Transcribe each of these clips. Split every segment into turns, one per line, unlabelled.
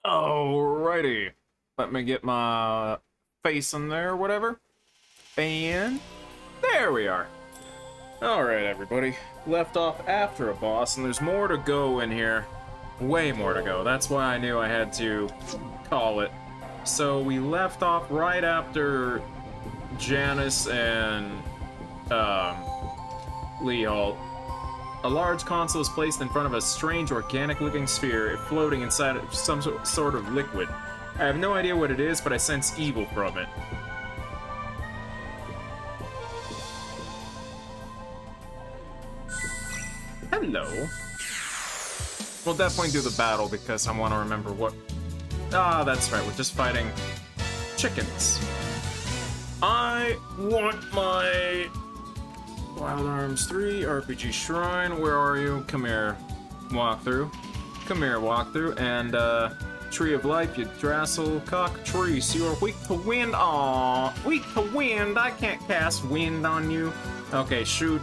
Alrighty. Let me get my face in there or whatever. And there we are. Alright, everybody. Left off after a boss, and there's more to go in here. Way more to go. That's why I knew I had to call it. So we left off right after Janice and Leoholt. A large console is placed in front of a strange organic-looking sphere floating inside of some sort of liquid. I have no idea what it is, but I sense evil from it. Hello. We'll definitely do the battle because I want to remember what... Ah, that's right, we're just fighting chickens. I want my... Wild Arms 3, RPG Shrine, where are you? Come here, walkthrough. Come here, walkthrough. And, Tree of Life, Yggdrasil, Cockatrice, you are weak to wind. Aww, weak to wind. I can't cast wind on you. Okay, shoot.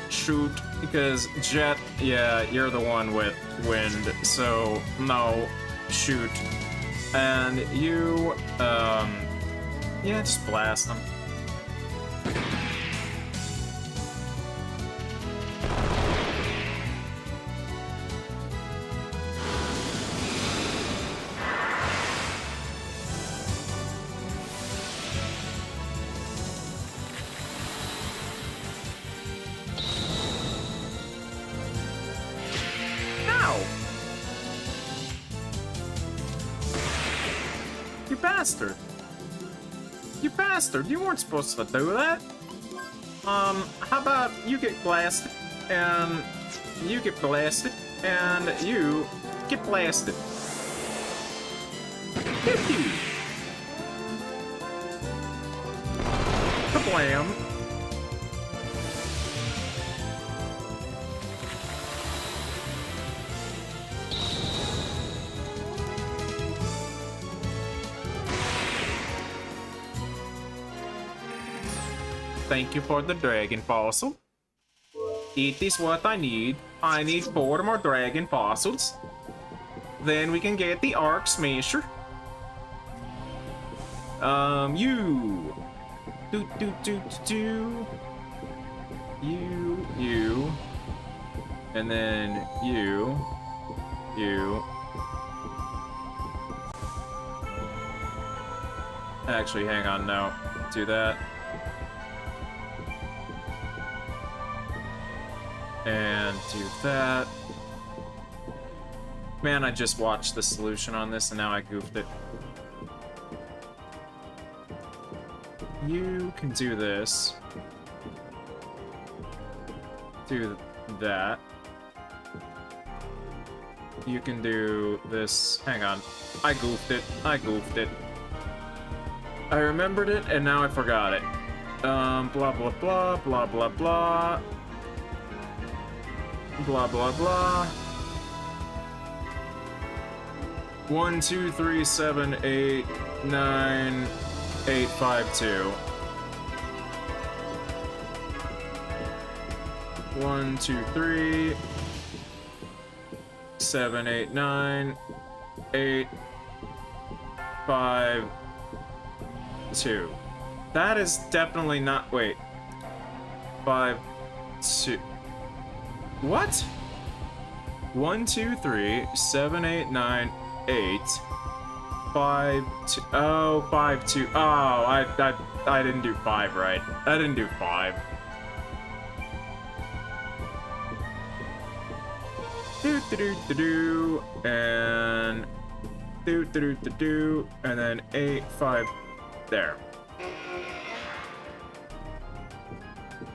Shoot. Because Jet, yeah, you're the one with wind, so no, shoot. And you, yeah, just blast them. You bastard! You bastard! You weren't supposed to do that! How about you get blasted, and you get blasted, and you get blasted. Pew pew! Kablam! Thank you for the dragon fossil. It is what I need. I need 4 more dragon fossils. Then we can get the Arc Smasher. You. Do. You. And then you. Actually, hang on, no. Do that. And do that. Man, I just watched the solution on this and now I goofed it. You can do this. Do that. You can do this. Hang on. I goofed it. I remembered it and now I forgot it. Blah blah blah blah blah blah. Blah blah blah. 1 2 3 7 8 9 8 5 2. 1 2 3 7 8 9 8 5 2. That is definitely not. Wait. 5 2. What? 1 2 3 7 8 9 8 5 2. Oh, 5 2. Oh, I didn't do 5 right. I didn't do 5. Do and do and then 8 5 there.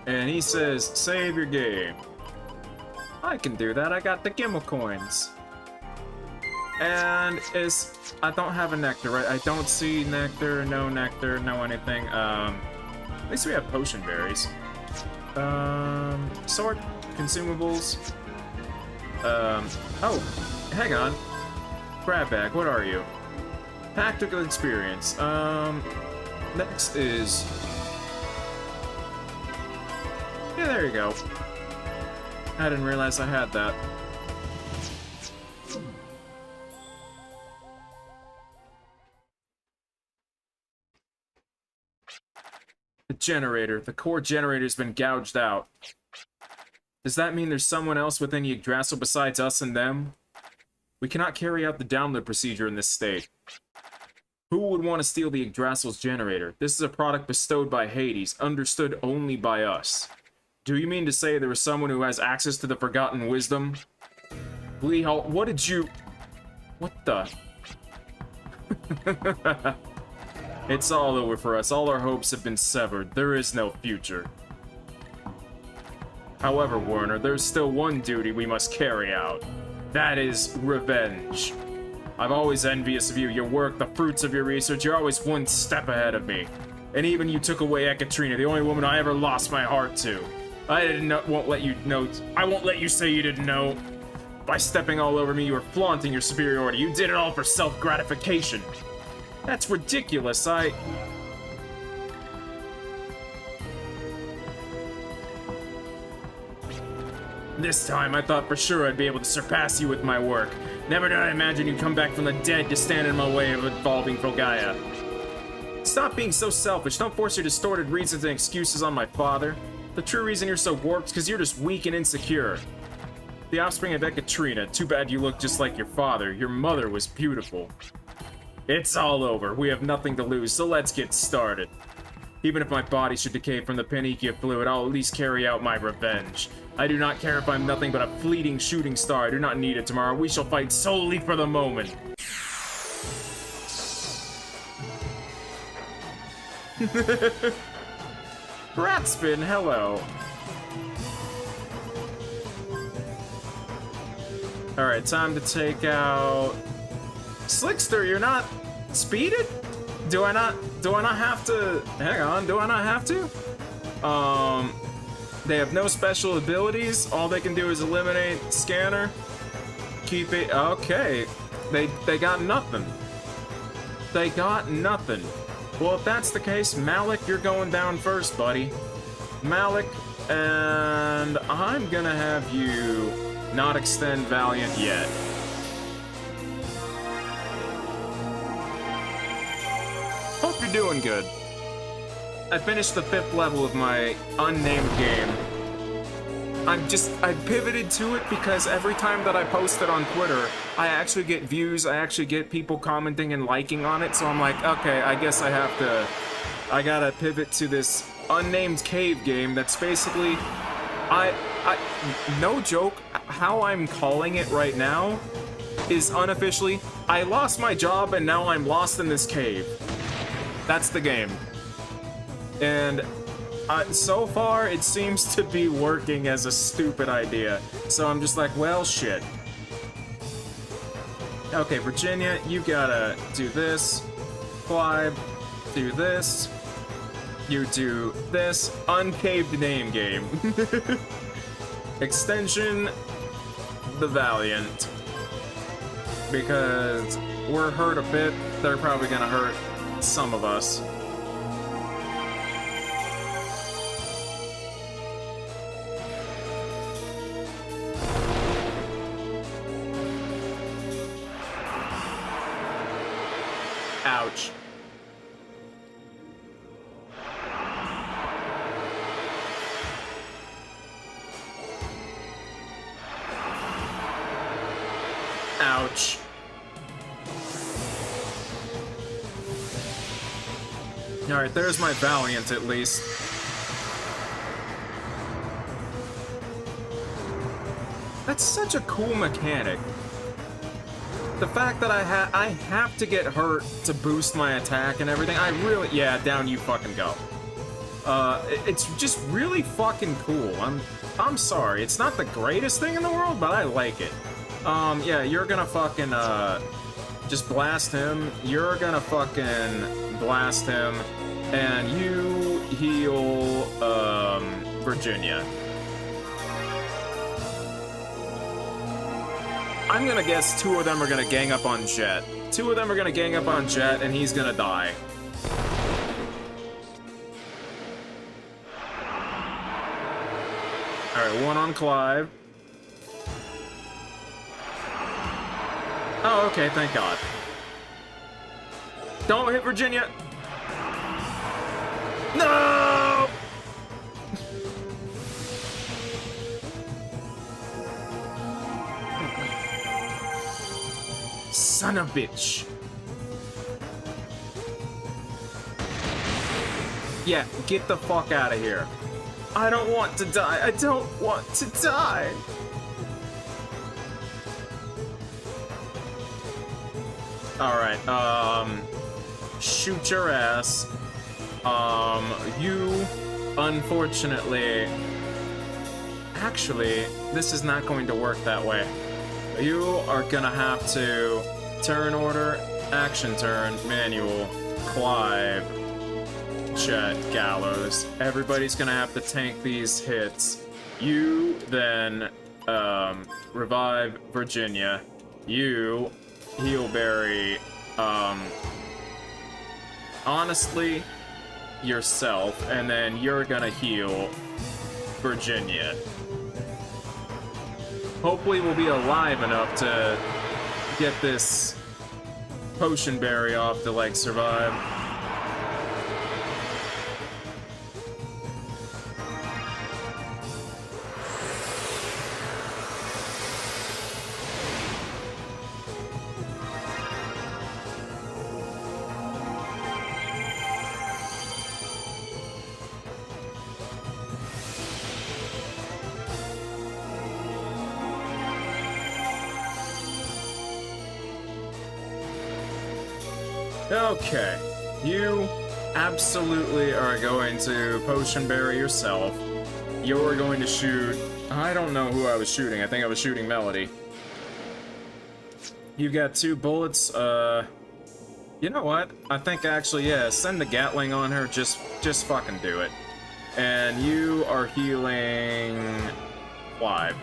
And he says, "Save your game." I can do that, I got the Gimmel coins. And I don't have a nectar, right? I don't see nectar, no anything. At least we have potion berries. Sword, consumables. Oh, hang on. Crab bag, what are you? Tactical experience. Next is... Yeah, there you go. I didn't realize I had that. The generator. The core generator's been gouged out. Does that mean there's someone else within Yggdrasil besides us and them? We cannot carry out the download procedure in this state. Who would want to steal the Yggdrasil's generator? This is a product bestowed by Hades, understood only by us. Do you mean to say there is someone who has access to the Forgotten Wisdom? Bleehall, what did you... What the... It's all over for us. All our hopes have been severed. There is no future. However, Warner, there's still one duty we must carry out. That is revenge. I'm always envious of you, your work, the fruits of your research. You're always one step ahead of me. And even you took away Ekaterina, the only woman I ever lost my heart to. I won't let you know. I won't let you say you didn't know. By stepping all over me, you were flaunting your superiority. You did it all for self-gratification. That's ridiculous. This time, I thought for sure I'd be able to surpass you with my work. Never did I imagine you'd come back from the dead to stand in my way of evolving Gaia. Stop being so selfish. Don't force your distorted reasons and excuses on my father. The true reason you're so warped is because you're just weak and insecure. The offspring of Ekaterina. Too bad you look just like your father. Your mother was beautiful. It's all over. We have nothing to lose, so let's get started. Even if my body should decay from the Panikia fluid, I'll at least carry out my revenge. I do not care if I'm nothing but a fleeting shooting star. I do not need it tomorrow. We shall fight solely for the moment. Ratspin, hello. Alright, time to take out... Slickster, you're not speeded? Do I not have to... Hang on, do I not have to? They have no special abilities. All they can do is eliminate scanner. Keep it... Okay. They got nothing. They got nothing. Well, if that's the case, Malik, you're going down first, buddy. Malik, and I'm gonna have you not extend Valiant yet. Hope you're doing good. I finished the 5th level of my unnamed game. I pivoted to it because every time that I post it on Twitter, I actually get views, I actually get people commenting and liking on it, so I'm like, okay, I guess I gotta pivot to this unnamed cave game that's basically, no joke, how I'm calling it right now is unofficially, I lost my job and now I'm lost in this cave. That's the game. And so far, it seems to be working as a stupid idea. So I'm just like, well, shit. Okay, Virginia, you gotta do this. Clive, do this. You do this. Uncaved name game. Extension, the Valiant. Because we're hurt a bit, they're probably gonna hurt some of us. Ouch. Ouch. Alright, there's my Valiant at least. That's such a cool mechanic. The fact that I have to get hurt to boost my attack and everything, I really... Yeah, down you fucking go. It's just really fucking cool. I'm sorry, it's not the greatest thing in the world, but I like it. Yeah, you're gonna fucking, just blast him. You're gonna fucking blast him. And you heal, Virginia. I'm gonna guess 2 of them are gonna gang up on Jet. 2 of them are gonna gang up on Jet, and he's gonna die. Alright, 1 on Clive. Oh, okay, thank God. Don't hit Virginia! No! Son of a bitch. Yeah, get the fuck out of here. I don't want to die. I don't want to die. Alright, shoot your ass. You, unfortunately... Actually, this is not going to work that way. You are gonna have to turn order, action turn, manual, Clive, Jet, Gallows. Everybody's gonna have to tank these hits. You then revive Virginia. You healberry, honestly, yourself, and then you're gonna heal Virginia. Hopefully we'll be alive enough to get this potion berry off to, like, survive. Okay, you absolutely are going to potion berry yourself. You're going to shoot... I don't know who I was shooting. I think I was shooting Melody. You've got 2 bullets. You know what? I think actually, yeah, send the Gatling on her. Just fucking do it. And you are healing... Clive.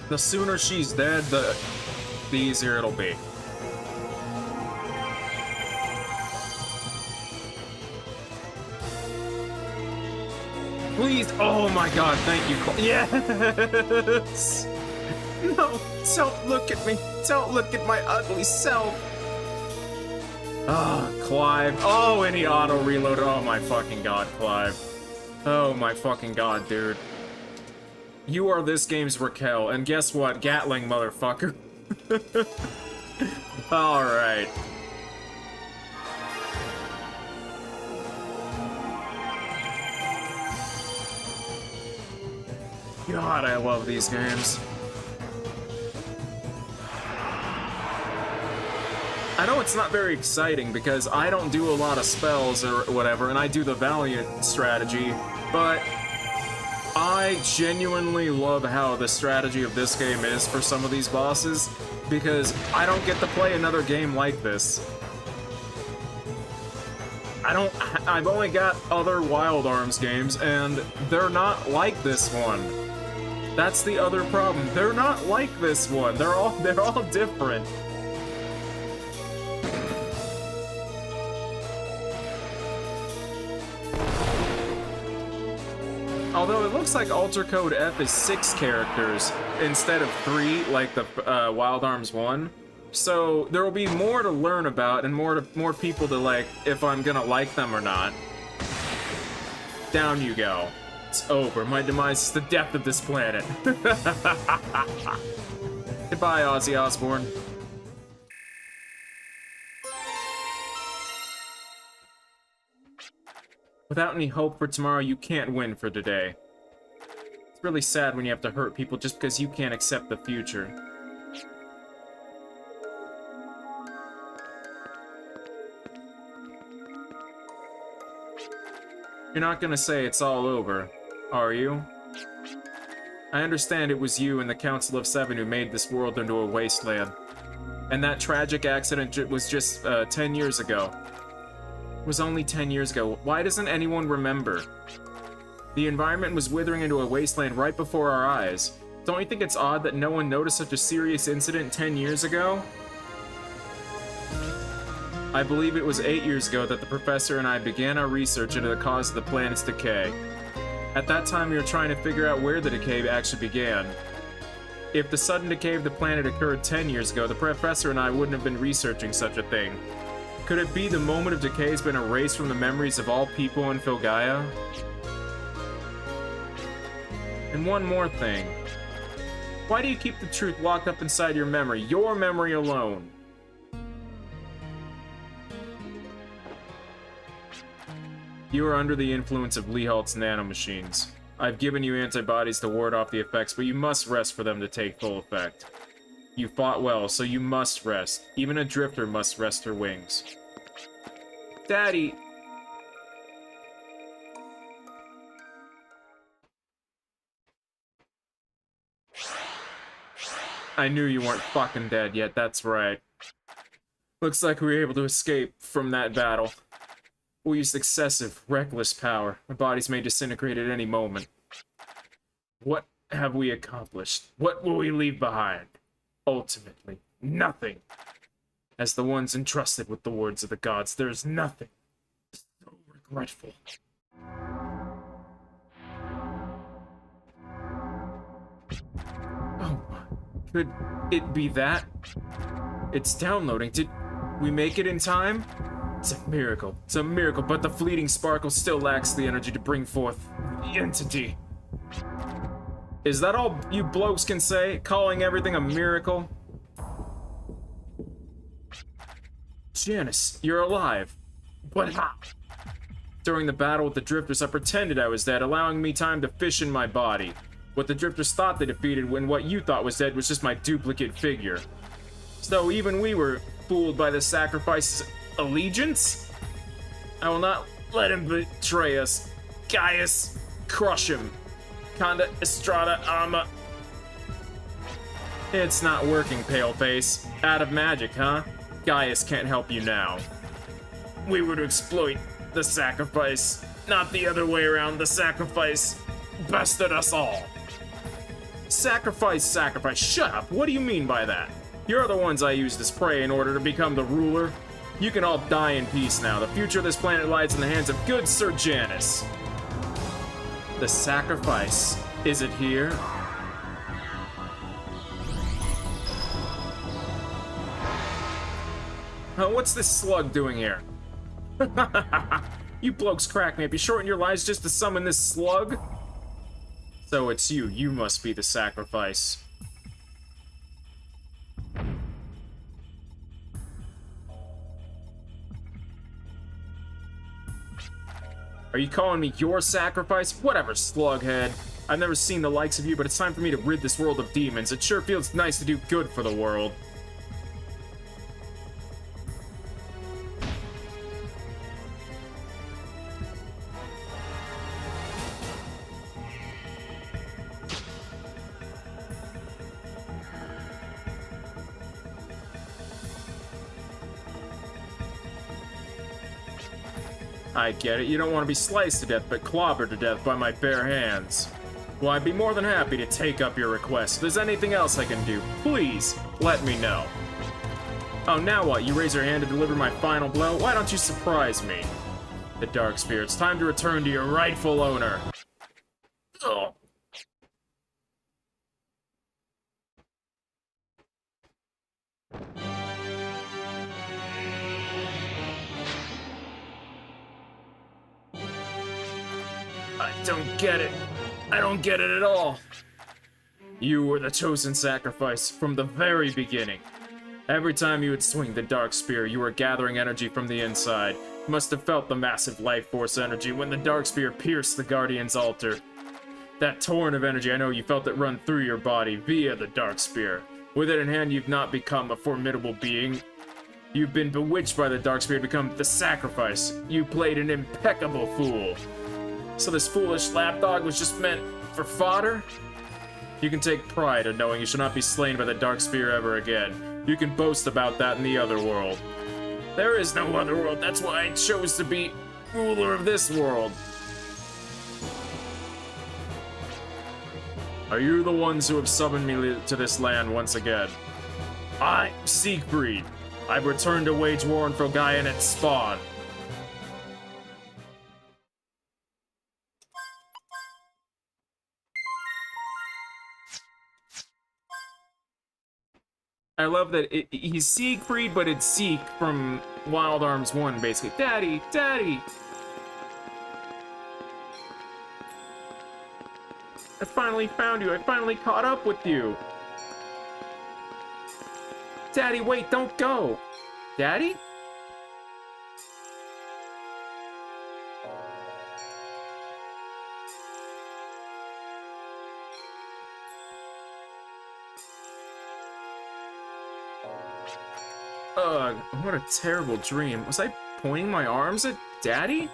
The sooner she's dead, the easier it'll be. Please, oh my god, thank you. Yes! No, don't look at me. Don't look at my ugly self. Ah, Clive. Oh, and he auto-reloaded. Oh my fucking god, Clive. Oh my fucking god, dude. You are this game's Raquel, and guess what? Gatling, motherfucker. Alright. God, I love these games. I know it's not very exciting because I don't do a lot of spells or whatever, and I do the Valiant strategy, but I genuinely love how the strategy of this game is for some of these bosses, because I don't get to play another game like this. I've only got other Wild Arms games, and they're not like this one. That's the other problem. They're not like this one. They're all different. Although it looks like Alter Code F is 6 characters instead of 3, like the Wild Arms 1. So there will be more to learn about and more people to like if I'm gonna like them or not. Down you go. It's over. My demise is the death of this planet. Goodbye, Ozzy Osbourne. Without any hope for tomorrow, you can't win for today. It's really sad when you have to hurt people just because you can't accept the future. You're not gonna say it's all over, are you? I understand it was you and the Council of Seven who made this world into a wasteland. And that tragic accident was just 10 years ago. It was only 10 years ago. Why doesn't anyone remember? The environment was withering into a wasteland right before our eyes. Don't you think it's odd that no one noticed such a serious incident 10 years ago? I believe it was 8 years ago that the professor and I began our research into the cause of the planet's decay. At that time, we were trying to figure out where the decay actually began. If the sudden decay of the planet occurred 10 years ago, the professor and I wouldn't have been researching such a thing. Could it be the moment of decay has been erased from the memories of all people in Filgaia? And one more thing. Why do you keep the truth locked up inside your memory alone? You are under the influence of Lehalt's nanomachines. I've given you antibodies to ward off the effects, but you must rest for them to take full effect. You fought well, so you must rest. Even a drifter must rest her wings. Daddy! I knew you weren't fucking dead yet, that's right. Looks like we were able to escape from that battle. We used excessive, reckless power. Our bodies may disintegrate at any moment. What have we accomplished? What will we leave behind? Ultimately, nothing. As the ones entrusted with the words of the gods, there is nothing. So regretful. Oh, could it be that? It's downloading. Did we make it in time? It's a miracle. It's a miracle, but the fleeting sparkle still lacks the energy to bring forth the entity. Is that all you blokes can say? Calling everything a miracle? Janice, you're alive. But how? During the battle with the Drifters, I pretended I was dead, allowing me time to fish in my body. What the Drifters thought they defeated when what you thought was dead was just my duplicate figure. So even we were fooled by the sacrifice's allegiance? I will not let him betray us. Gaius, crush him. Conda Estrada Ama. It's not working, Paleface. Out of magic, huh? Gaius can't help you now. We were to exploit the sacrifice, not the other way around. The sacrifice bested us all. Sacrifice, sacrifice. Shut up. What do you mean by that? You're the ones I used as prey in order to become the ruler. You can all die in peace now. The future of this planet lies in the hands of good Sir Janus. The sacrifice. Is it here? What's this slug doing here? You blokes crack me up. You shorten your lives just to summon this slug? So it's you. You must be the sacrifice. Are you calling me your sacrifice? Whatever, slughead. I've never seen the likes of you, but it's time for me to rid this world of demons. It sure feels nice to do good for the world. I get it, you don't want to be sliced to death, but clobbered to death by my bare hands. Well, I'd be more than happy to take up your request. If there's anything else I can do, please let me know. Oh, now what? You raise your hand to deliver my final blow? Why don't you surprise me? The Dark Spear, it's time to return to your rightful owner. Ugh. I don't get it. I don't get it at all. You were the chosen sacrifice from the very beginning. Every time you would swing the Dark Spear, you were gathering energy from the inside. You must have felt the massive life force energy when the Dark Spear pierced the Guardian's altar. That torrent of energy, I know you felt it run through your body via the Dark Spear. With it in hand, you've not become a formidable being. You've been bewitched by the Dark Spear to become the sacrifice. You played an impeccable fool. So this foolish lapdog was just meant for fodder? You can take pride in knowing you shall not be slain by the Dark Spear ever again. You can boast about that in the other world. There is no other world, that's why I chose to be ruler of this world. Are you the ones who have summoned me to this land once again? I, Siegfried. I've returned to wage war in Filgaia and its spawn. I love that he's Siegfried, but it's Sieg from Wild Arms 1, basically. Daddy, Daddy! I finally found you. I finally caught up with you. Daddy, wait, don't go. Daddy? Ugh, what a terrible dream. Was I pointing my arms at Daddy?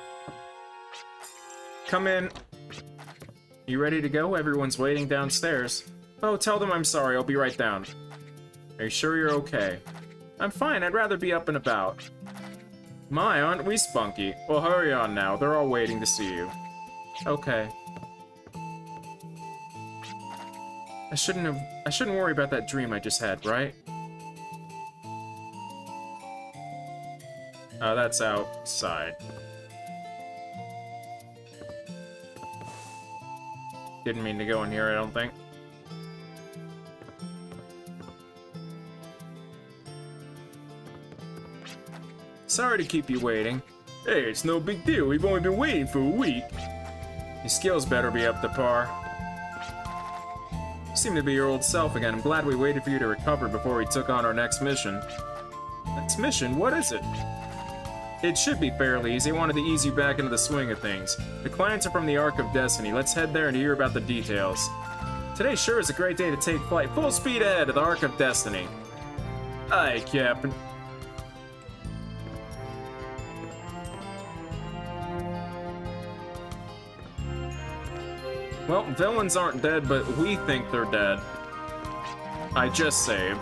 Come in. You ready to go? Everyone's waiting downstairs. Oh, tell them I'm sorry. I'll be right down. Are you sure you're okay? I'm fine. I'd rather be up and about. My, aren't we spunky? Well, hurry on now. They're all waiting to see you. Okay. I shouldn't worry about that dream I just had, right? Oh, that's outside. Didn't mean to go in here, I don't think. Sorry to keep you waiting. Hey, it's no big deal. We've only been waiting for a week. Your skills better be up to par. You seem to be your old self again. I'm glad we waited for you to recover before we took on our next mission. Next mission? What is it? It should be fairly easy. I wanted to ease you back into the swing of things. The clients are from the Ark of Destiny. Let's head there and hear about the details. Today sure is a great day to take flight. Full speed ahead to the Ark of Destiny. Aye, Captain. Well, villains aren't dead, but we think they're dead. I just saved.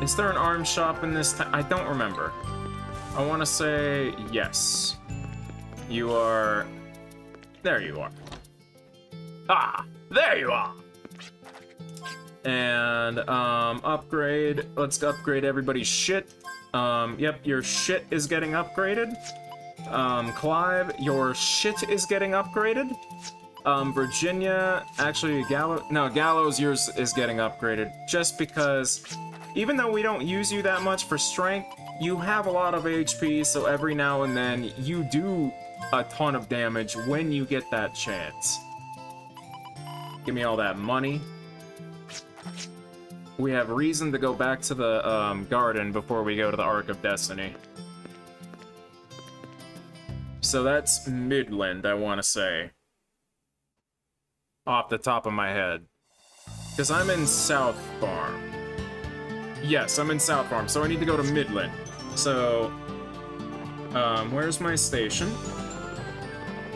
Is there an arms shop in this town? I don't remember. I want to say yes. You are... There you are. Ah! There you are! And, upgrade. Let's upgrade everybody's shit. Yep, your shit is getting upgraded. Clive, your shit is getting upgraded. Virginia, actually, Gallows, yours is getting upgraded. Just because, even though we don't use you that much for strength, you have a lot of HP, so every now and then you do a ton of damage when you get that chance. Give me all that money. We have reason to go back to the garden before we go to the Ark of Destiny. So that's Midland, I want to say. Off the top of my head. Because I'm in South Farm. Yes, I'm in South Farm, so I need to go to Midland. So, where's my station?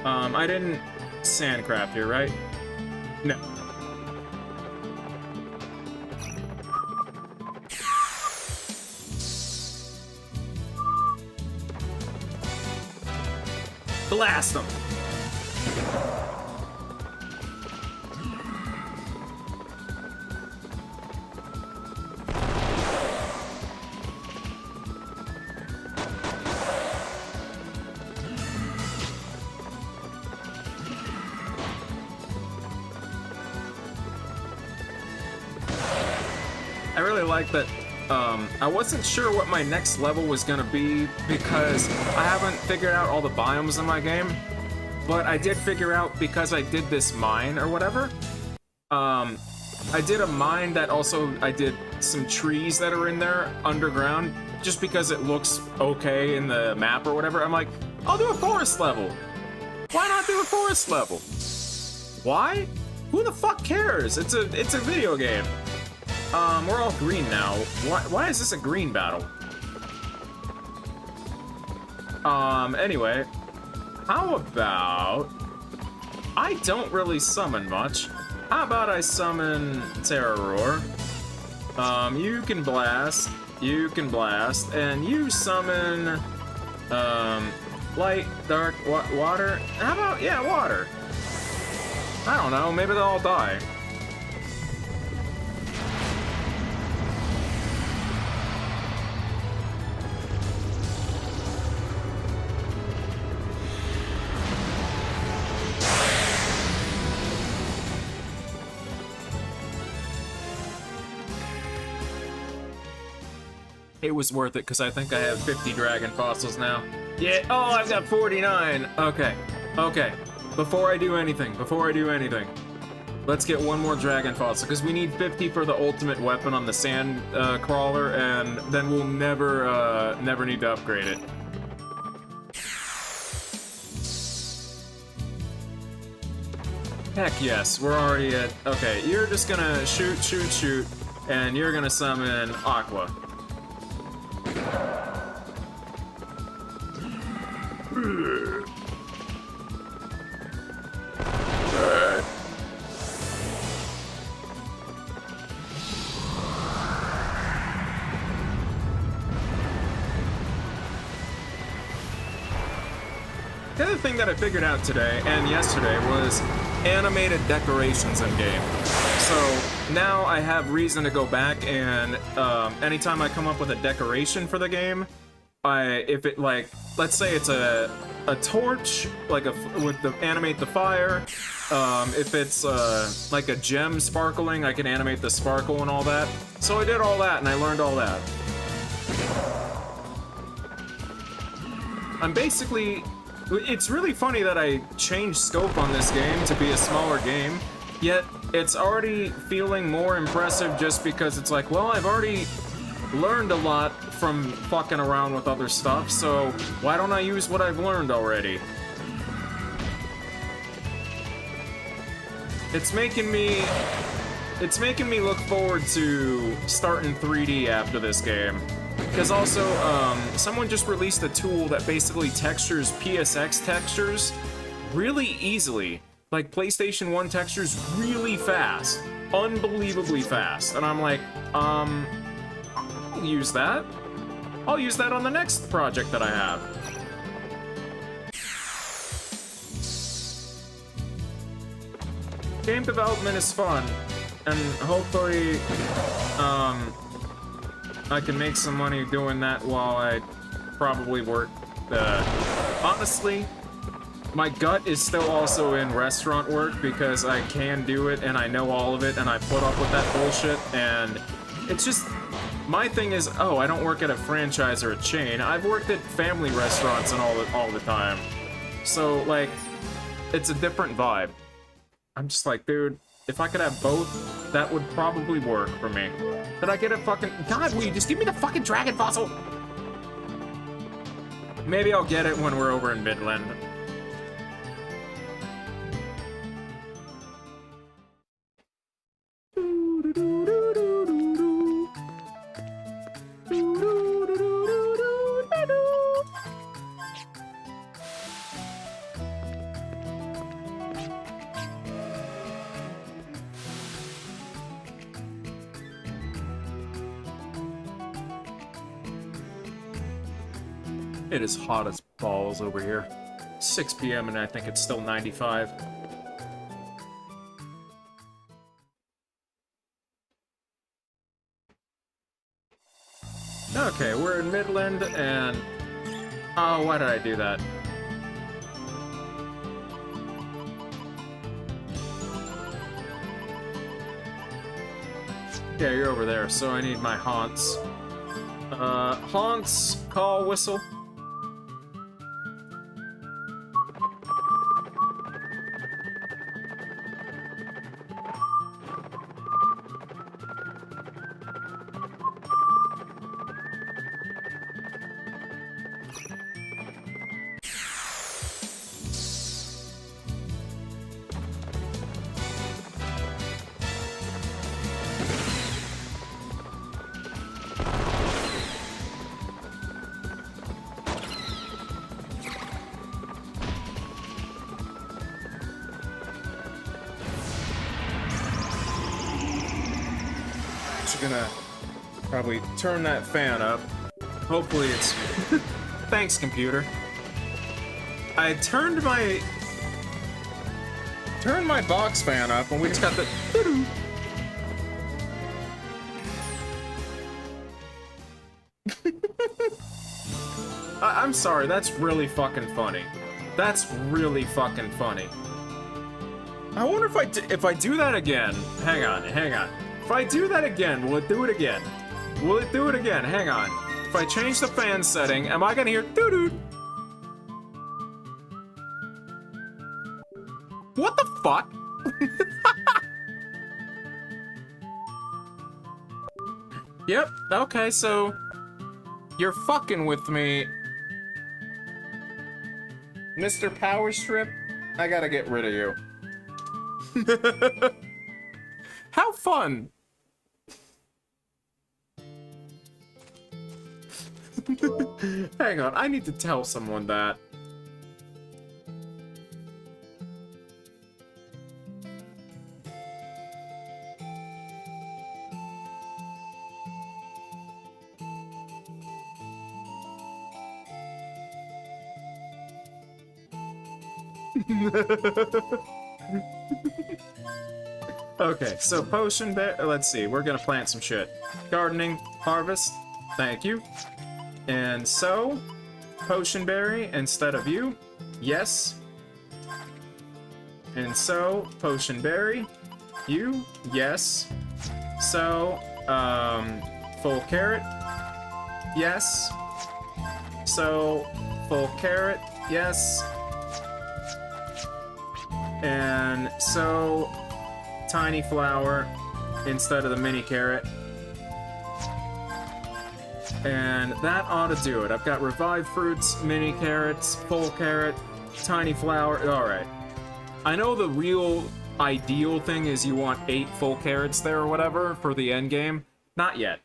I didn't sandcraft here, right? No. Blast them! I really like that. I wasn't sure what my next level was gonna be because I haven't figured out all the biomes in my game, but I did figure out because I did this mine or whatever. I did a mine that also I did some trees that are in there underground just because it looks okay in the map or whatever. I'm like, I'll do a forest level. Why not do a forest level? Why? Who the fuck cares? It's a video game. We're all green now. Why is this a green battle? Anyway. How about... I don't really summon much. How about I summon Terror? You can blast, and you summon, light, dark, water. How about, yeah, water. I don't know, maybe they'll all die. it was worth it because I think I have 50 dragon fossils now. Yeah, oh, I've got 49. Okay, okay. Before I do anything, let's get one more dragon fossil because we need 50 for the ultimate weapon on the sand crawler, and then we'll never need to upgrade it. Heck yes, we're already at... Okay, you're just gonna shoot, and you're gonna summon Aqua. The other thing that I figured out today and yesterday was animated decorations in game. So now I have reason to go back and anytime I come up with a decoration for the game, if it, like, let's say it's a torch, like animate the fire. If it's like a gem sparkling, I can animate the sparkle and all that. So I did all that and I learned all that. I'm basically... It's really funny that I changed scope on this game to be a smaller game, yet it's already feeling more impressive just because it's like, well, I've already learned a lot from fucking around with other stuff, so why don't I use what I've learned already? It's making me look forward to starting 3D after this game. Because also, someone just released a tool that basically textures PSX textures really easily. Like, PlayStation 1 textures really fast. Unbelievably fast. And I'm like, I'll use that. I'll use that on the next project that I have. Game development is fun. And hopefully, I can make some money doing that while I probably work. Honestly, my gut is still also in restaurant work because I can do it and I know all of it and I put up with that bullshit, and it's just, my thing is, oh, I don't work at a franchise or a chain. I've worked at family restaurants and all the time. So, like, it's a different vibe. I'm just like, dude, if I could have both, that would probably work for me. Did I get a fucking... God, will you just give me the fucking dragon fossil? Maybe I'll get it when we're over in Midland. It is hot as balls over here. 6 p.m. and I think it's still 95. Okay, we're in Midland and... Oh, why did I do that? Yeah, you're over there, so I need my haunts. Haunts, call, whistle. Gonna probably turn that fan up. Hopefully it's... Thanks, computer. I turned my box fan up and we just got the... I'm sorry, that's really fucking funny. That's really fucking funny. I wonder if I do that again. Hang on. If I do that again, will it do it again? Will it do it again? Hang on. if I change the fan setting, am I gonna hear doo-doo? What the fuck? Yep, okay, so you're fucking with me. Mr. Power Strip, I gotta get rid of you. How fun! Hang on, I need to tell someone that. Okay, so potion bear. Let's see, we're gonna plant some shit. Gardening, harvest, thank you. And so, potion berry instead of you, yes. And so, potion berry, you, yes. So, full carrot, yes. So, full carrot, yes. And so, tiny flower instead of the mini carrot. And that ought to do it. I've got revived fruits, mini carrots, full carrot, tiny flower. Alright. I know the real ideal thing is you want 8 full carrots there or whatever for the end game. Not yet.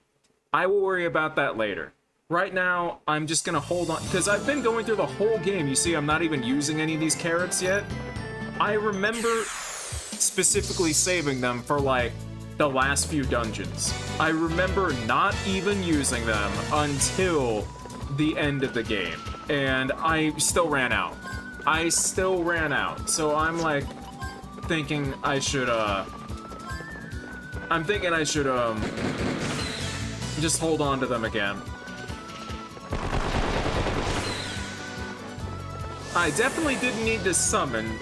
I will worry about that later. Right now, I'm just gonna hold on, because I've been going through the whole game. You see, I'm not even using any of these carrots yet. I remember specifically saving them for, like, the last few dungeons. I remember not even using them until the end of the game. And I still ran out. So I'm, like, thinking I should, just hold on to them again. I definitely didn't need to summon.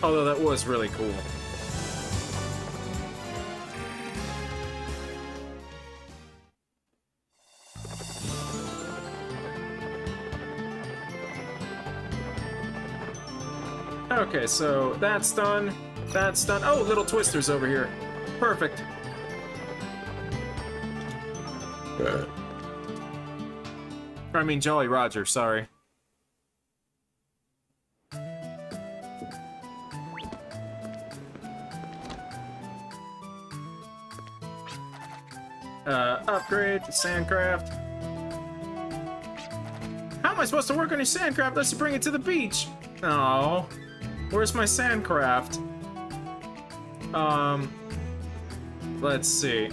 Although that was really cool. Okay, so that's done. That's done. Oh, little twisters over here. Perfect. I mean, Jolly Roger, sorry. Upgrade, sandcraft. How am I supposed to work on your sandcraft unless you bring it to the beach? Oh, where's my sandcraft? Let's see.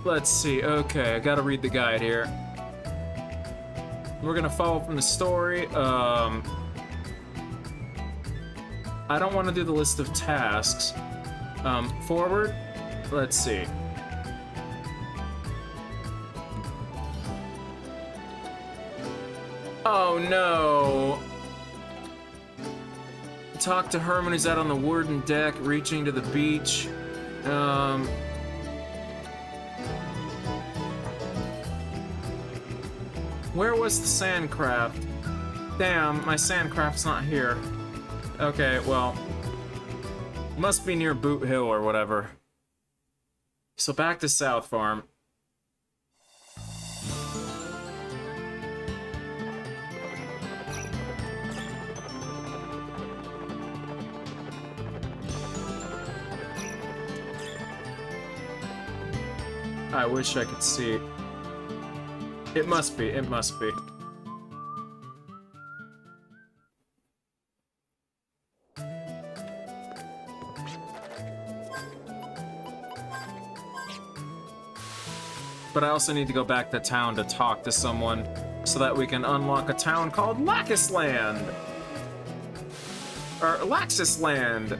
Let's see. Okay, I gotta read the guide here. We're gonna follow from the story. I don't want to do the list of tasks. Forward. Let's see. Oh no! Talk to Herman who's out on the warden deck, reaching to the beach. Where was the sandcraft? Damn, my sandcraft's not here. Okay, well, must be near Boot Hill or whatever. So back to South Farm. I wish I could see. It must be, it must be. But I also need to go back to town to talk to someone. so that we can unlock a town called Laxisland. Or Laxisland.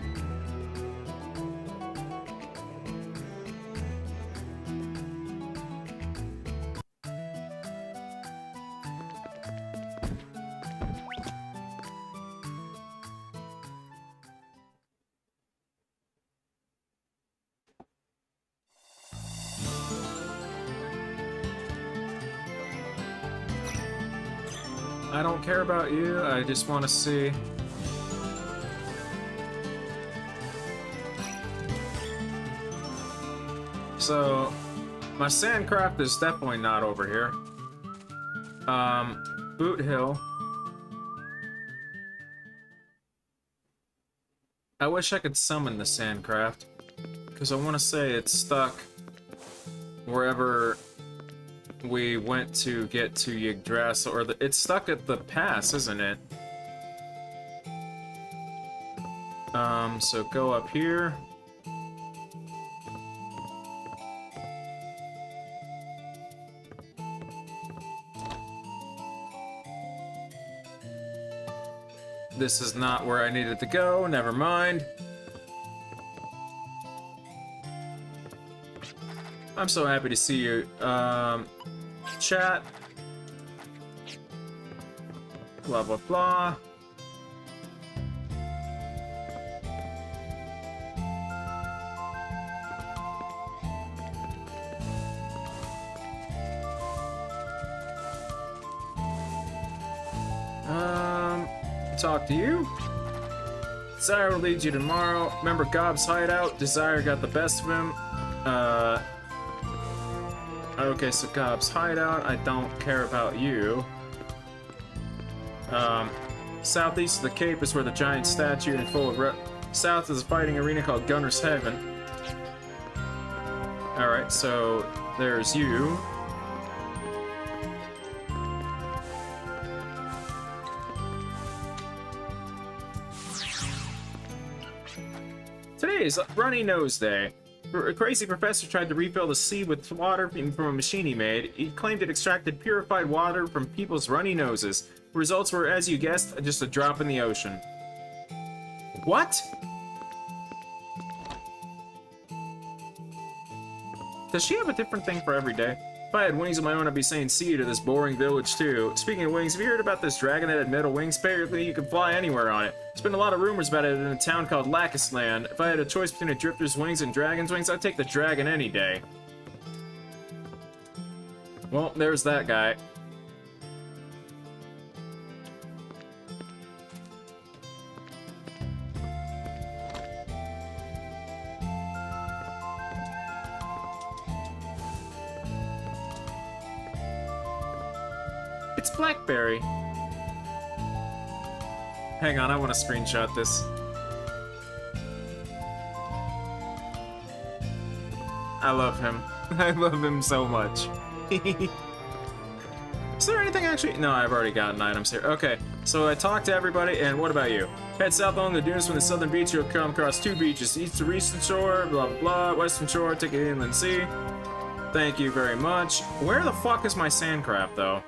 I don't care about you, I just want to see. So, my sandcraft is definitely not over here. Boot Hill. I wish I could summon the sandcraft, because I want to say it's stuck wherever we went to get to Yggdrasil, or it's stuck at the pass, isn't it? So go up here. This is not where I needed to go, never mind. I'm so happy to see you. Chat. Blah, blah, blah. Talk to you. Desire will lead you tomorrow. Remember Gob's hideout? Desire got the best of him. Okay, so Gob's hideout. I don't care about you. Southeast of the Cape is where the giant statue and full of south is a fighting arena called Gunner's Heaven. Alright, so there's you. Today is Runny Nose Day. A crazy professor tried to refill the sea with water from a machine he made. He claimed it extracted purified water from people's runny noses. The results were, as you guessed, just a drop in the ocean. What? Does she have a different thing for every day? If I had wings of my own, I'd be saying see you to this boring village, too. Speaking of wings, have you heard about this dragon that had metal wings? Apparently, you can fly anywhere on it. There's been a lot of rumors about it in a town called Laxisland. If I had a choice between a drifter's wings and dragon's wings, I'd take the dragon any day. Well, there's that guy. It's Blackberry. Hang on, I want to screenshot this. I love him. I love him so much. Is there anything actually? No, I've already gotten items here. Okay, so I talked to everybody, and what about you? Head south along the dunes from the southern beach, you'll come across two beaches. East to eastern shore, blah, blah, blah. Western shore, take it inland sea. Thank you very much. Where the fuck is my sandcraft, though?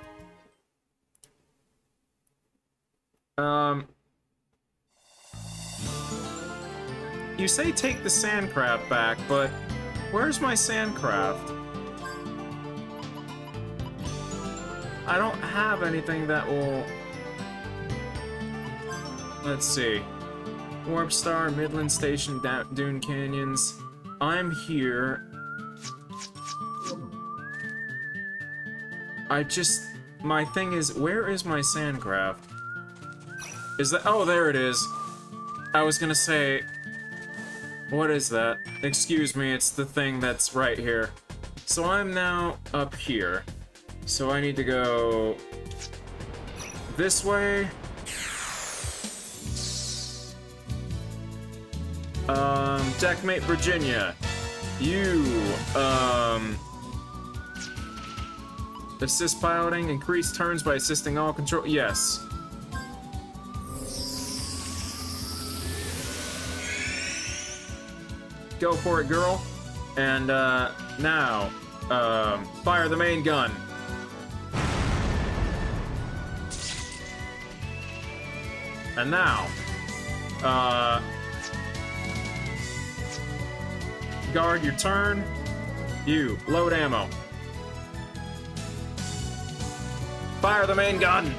You say take the sandcraft back, but where's my sandcraft? I don't have anything that will... Let's see. Warp Star, Midland Station, Dune Canyons. I'm here. My thing is, where is my sandcraft? Is that... Oh, there it is. I was gonna say... What is that? Excuse me, it's the thing that's right here. So I'm now up here. So I need to go... this way. Deckmate Virginia. You, assist piloting, increase turns by assisting all control. Yes. Go for it, girl. And, now, fire the main gun. And now, guard your turn. You, load ammo. Fire the main gun.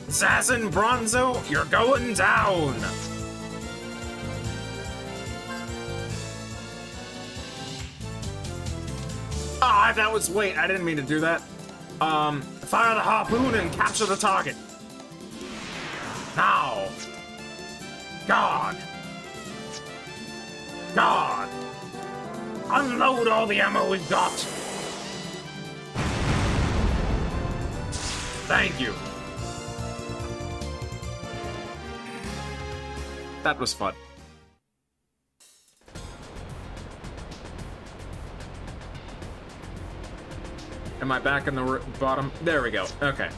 Assassin Bronzo, you're going down! Ah, that was... Wait, I didn't mean to do that. Fire the harpoon and capture the target. Now. God. God. Unload all the ammo we've got. Thank you. That was fun. Am I back in the bottom? There we go. Okay.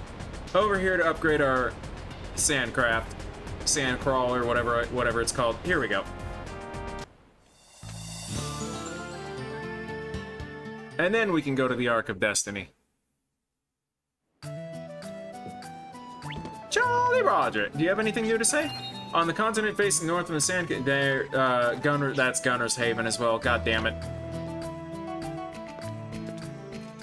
Over here to upgrade our sandcraft, sand crawler, whatever it's called. Here we go. And then we can go to the Ark of Destiny. Jolly Roger. Do you have anything new to say? On the continent facing north of the sand, there, that's Gunner's Haven as well. God damn it.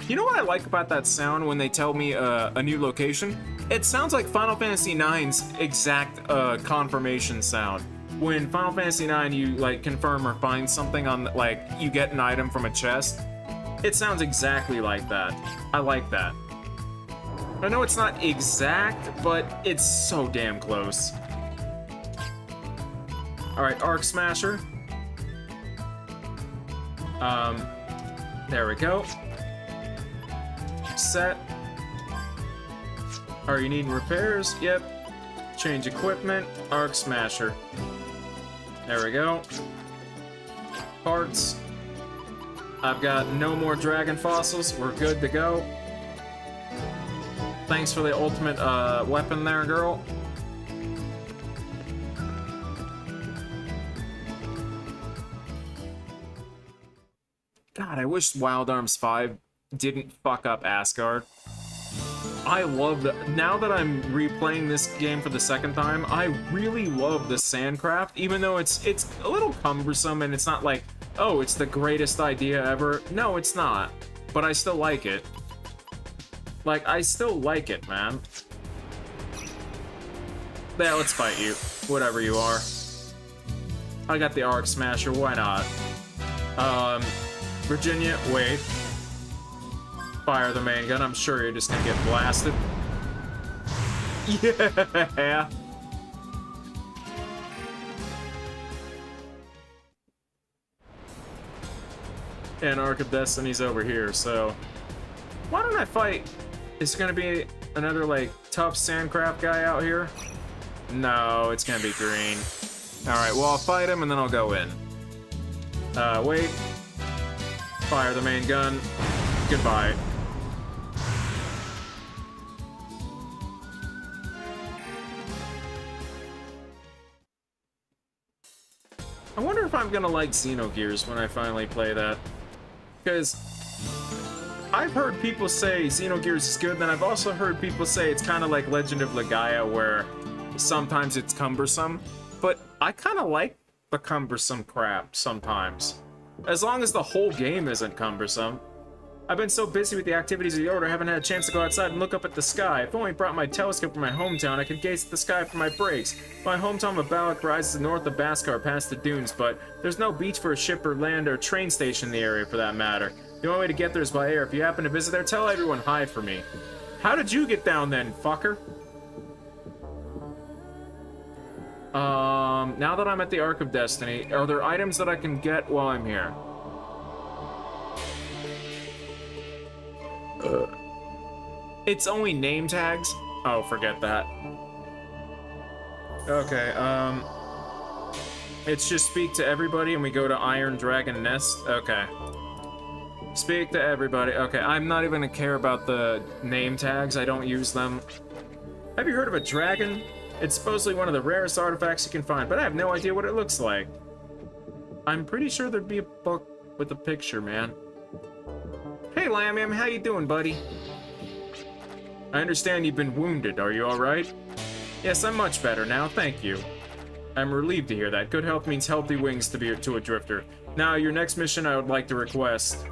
You know what I like about that sound when they tell me a new location? It sounds like Final Fantasy IX's exact confirmation sound. When Final Fantasy IX, you like confirm or find something on, like, you get an item from a chest. It sounds exactly like that. I like that. I know it's not exact, but it's so damn close. Alright, Arc Smasher. There we go. Set. Are you needing repairs? Yep. Change equipment. Arc Smasher. There we go. Parts. I've got no more dragon fossils. We're good to go. Thanks for the ultimate weapon there, girl. God, I wish Wild Arms 5 didn't fuck up Asgard. I love the... Now that I'm replaying this game for the second time, I really love the Sandcraft, even though it's a little cumbersome and it's not like, oh, it's the greatest idea ever. No, it's not. But I still like it. Like, I still like it, man. Yeah, let's fight you. Whatever you are. I got the Arc Smasher, why not? Virginia, wait. Fire the main gun, I'm sure you're just gonna get blasted. Yeah! And Ark of Destiny's over here, so... Why don't I fight... Is there gonna be another, like, tough Sandcraft guy out here? No, it's gonna be green. Alright, well, I'll fight him and then I'll go in. Wait. Fire the main gun. Goodbye. I wonder if I'm gonna like Xenogears when I finally play that. Because I've heard people say Xenogears is good, then I've also heard people say it's kind of like Legend of Legaia, where sometimes it's cumbersome. But I kind of like the cumbersome crap sometimes. As long as the whole game isn't cumbersome. I've been so busy with the activities of the Order, I haven't had a chance to go outside and look up at the sky. If only brought my telescope from my hometown, I could gaze at the sky for my breaks. My hometown of Balak rises north of Baskar past the dunes, but there's no beach for a ship or land or train station in the area for that matter. The only way to get there is by air. If you happen to visit there, tell everyone hi for me. How did you get down then, fucker? Now that I'm at the Ark of Destiny, are there items that I can get while I'm here? It's only name tags? Oh, forget that. Okay, it's just speak to everybody and we go to Iron Dragon Nest? Okay. Speak to everybody. Okay, I'm not even gonna care about the name tags. I don't use them. Have you heard of a dragon? It's supposedly one of the rarest artifacts you can find, but I have no idea what it looks like. I'm pretty sure there'd be a book with a picture, man. Hey, Lamb, how you doing, buddy? I understand you've been wounded. Are you alright? Yes, I'm much better now, thank you. I'm relieved to hear that. Good health means healthy wings to a drifter. Now, your next mission I would like to request.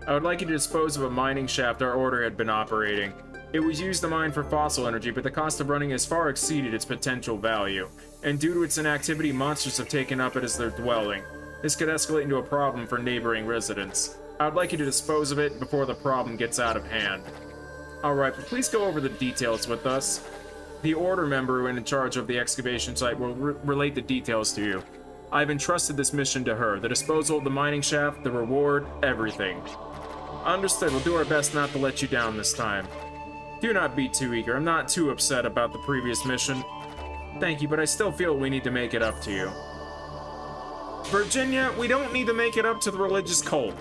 I would like you to dispose of a mining shaft our order had been operating. It was used to mine for fossil energy, but the cost of running has far exceeded its potential value. And due to its inactivity, monsters have taken up it as their dwelling. This could escalate into a problem for neighboring residents. I would like you to dispose of it before the problem gets out of hand. Alright, but please go over the details with us. The Order member in charge of the excavation site will relate the details to you. I've entrusted this mission to her. The disposal of the mining shaft, the reward, everything. Understood. We'll do our best not to let you down this time. Do not be too eager. I'm not too upset about the previous mission. Thank you, but I still feel we need to make it up to you. Virginia, we don't need to make it up to the religious cult.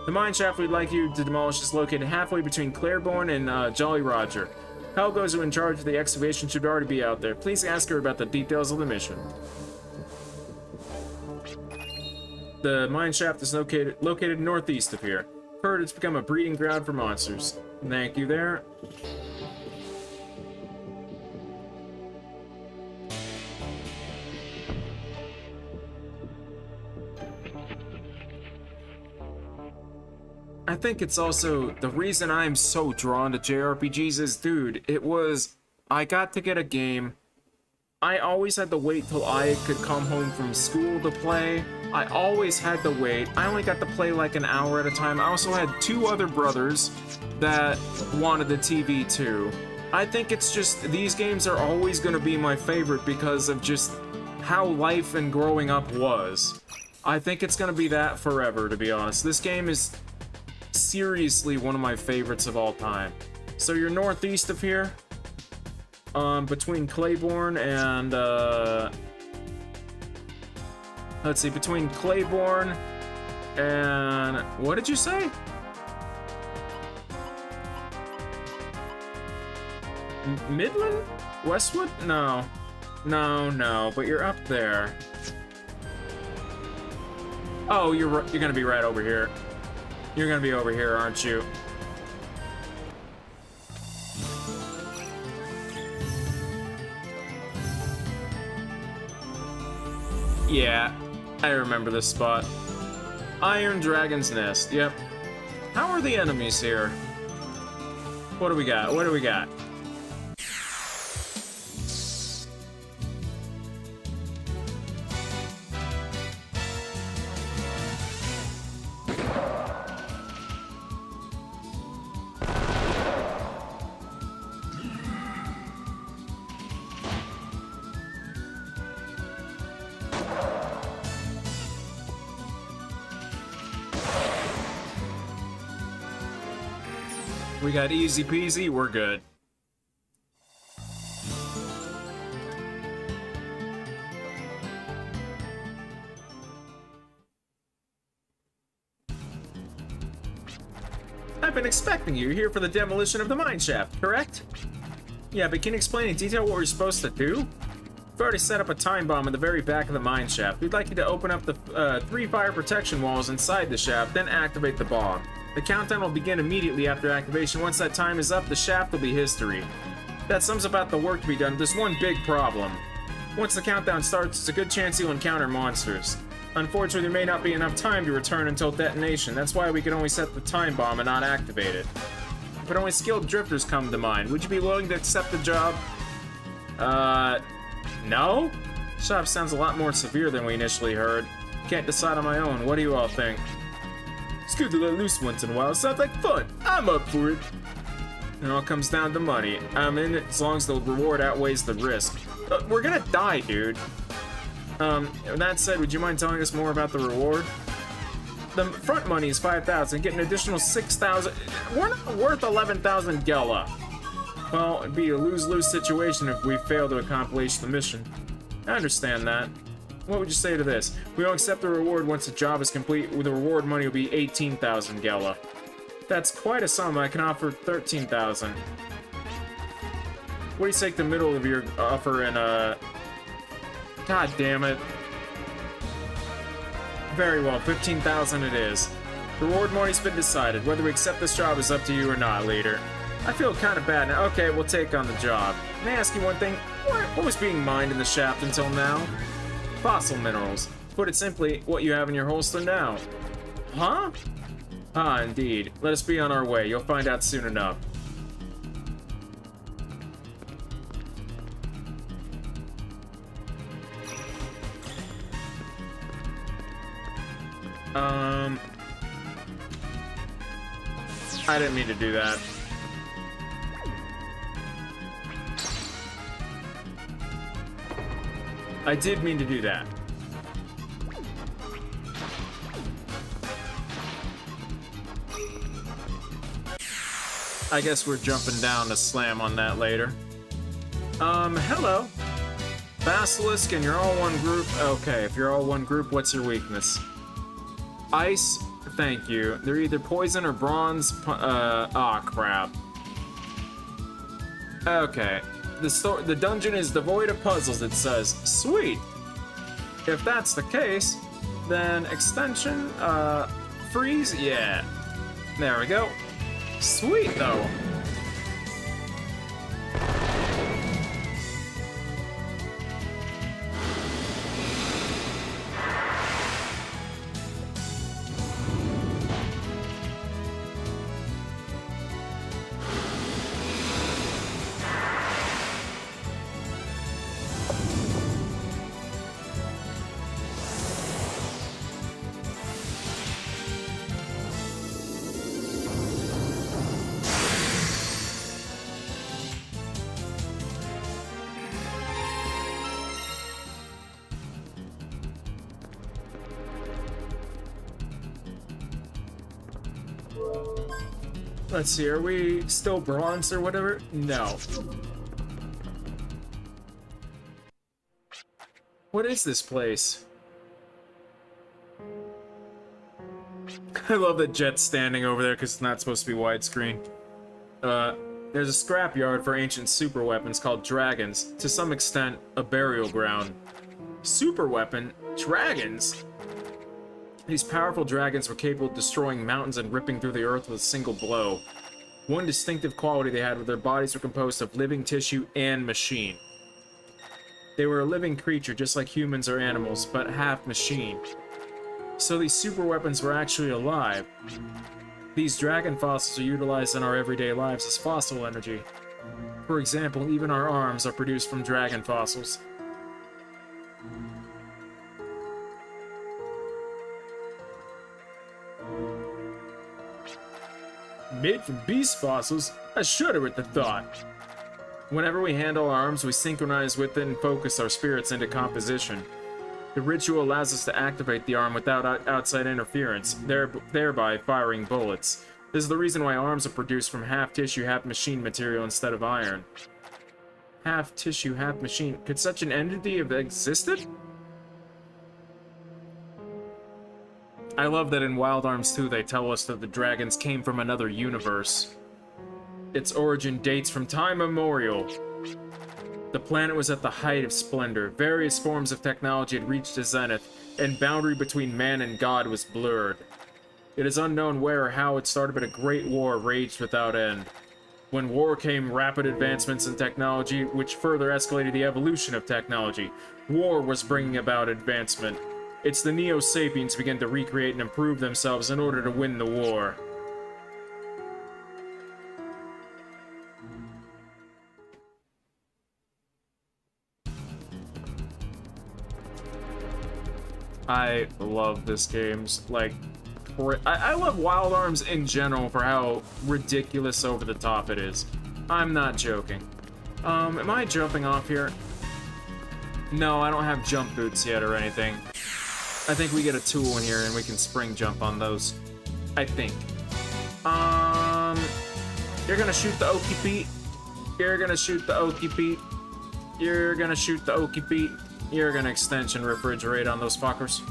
The mine shaft we'd like you to demolish is located halfway between Claiborne and Jolly Roger. Helgo's who in charge of the excavation should already be out there. Please ask her about the details of the mission. The mine shaft is located northeast of here. Heard it's become a breeding ground for monsters. Thank you there. I think it's also the reason I'm so drawn to JRPGs is, dude, I got to get a game. I always had to wait till I could come home from school to play. I always had to wait. I only got to play like an hour at a time. I also had 2 other brothers that wanted the TV too. I think it's just, these games are always going to be my favorite because of just how life and growing up was. I think it's going to be that forever, to be honest. This game is seriously one of my favorites of all time. So you're northeast of here, between Claiborne and let's see, between Claiborne and what did you say? Midland? Westwood? No, but you're up there. Oh, you're gonna be right over here. You're gonna be over here, aren't you? Yeah, I remember this spot. Iron Dragon's Nest, yep. How are the enemies here? What do we got? What do we got? We got easy peasy, we're good. I've been expecting you. You're here for the demolition of the mine shaft, correct? Yeah, but can you explain in detail what we're supposed to do? We've already set up a time bomb in the very back of the mine shaft. We'd like you to open up the 3 fire protection walls inside the shaft, then activate the bomb. The countdown will begin immediately after activation. Once that time is up, the shaft will be history. That sums about the work to be done. There's one big problem. Once the countdown starts, it's a good chance you'll encounter monsters. Unfortunately, there may not be enough time to return until detonation. That's why we can only set the time bomb and not activate it. But only skilled drifters come to mind. Would you be willing to accept the job? No? This job sounds a lot more severe than we initially heard. Can't decide on my own. What do you all think? It's good to let loose once in a while. Sounds like fun. I'm up for it. It all comes down to money. I'm in it as long as the reward outweighs the risk. We're gonna die, dude. That said, would you mind telling us more about the reward? The front money is 5,000. Get an additional 6,000. We're not worth 11,000 Gela. Well, it'd be a lose-lose situation if we fail to accomplish the mission. I understand that. What would you say to this? We will accept the reward once the job is complete. The reward money will be 18,000 Gela. That's quite a sum. I can offer 13,000. What do you take the middle of your offer and, God damn it. Very well, 15,000 it is. Reward money's been decided. Whether we accept this job is up to you or not, leader. I feel kind of bad now. Okay, we'll take on the job. May I ask you one thing? What was being mined in the shaft until now? Fossil minerals. Put it simply, what you have in your holster now. Huh? Ah, indeed. Let us be on our way. You'll find out soon enough. I didn't mean to do that. I did mean to do that. I guess we're jumping down to slam on that later. Hello. Basilisk, and you're all one group. Okay, if you're all one group, what's your weakness? Ice, thank you. They're either poison or bronze. Crap. Okay. The dungeon is devoid of puzzles, it says. Sweet. If that's the case, then extension, freeze, yeah. There we go. Sweet, though. Let's see, are we still bronze or whatever? No. What is this place? I love that Jet's standing over there because it's not supposed to be widescreen. There's a scrapyard for ancient super weapons called dragons. To some extent, a burial ground. Super weapon? Dragons? These powerful dragons were capable of destroying mountains and ripping through the earth with a single blow. One distinctive quality they had was their bodies were composed of living tissue and machine. They were a living creature just like humans or animals, but half machine. So these super weapons were actually alive. These dragon fossils are utilized in our everyday lives as fossil energy. For example, even our arms are produced from dragon fossils. Made from beast fossils? I shudder at the thought. Whenever we handle arms, we synchronize with it and focus our spirits into composition. The ritual allows us to activate the arm without outside interference, thereby firing bullets. This is the reason why arms are produced from half tissue, half machine material instead of iron. Half tissue, half machine. Could such an entity have existed? I love that in Wild Arms 2 they tell us that the dragons came from another universe. Its origin dates from time immemorial. The planet was at the height of splendor. Various forms of technology had reached a zenith, and boundary between man and God was blurred. It is unknown where or how it started, but a great war raged without end. When war came rapid advancements in technology, which further escalated the evolution of technology. War was bringing about advancement. It's the Neo-Sapiens began to recreate and improve themselves in order to win the war. I love this game's, like, I love Wild Arms in general for how ridiculous over the top it is. I'm not joking. Am I jumping off here? No, I don't have jump boots yet or anything. I think we get a tool in here and we can spring jump on those. I think. You're gonna shoot the Okie Pete. You're gonna shoot the Okie Pete. You're gonna shoot the Okie Pete. You're gonna extension refrigerate on those fuckers.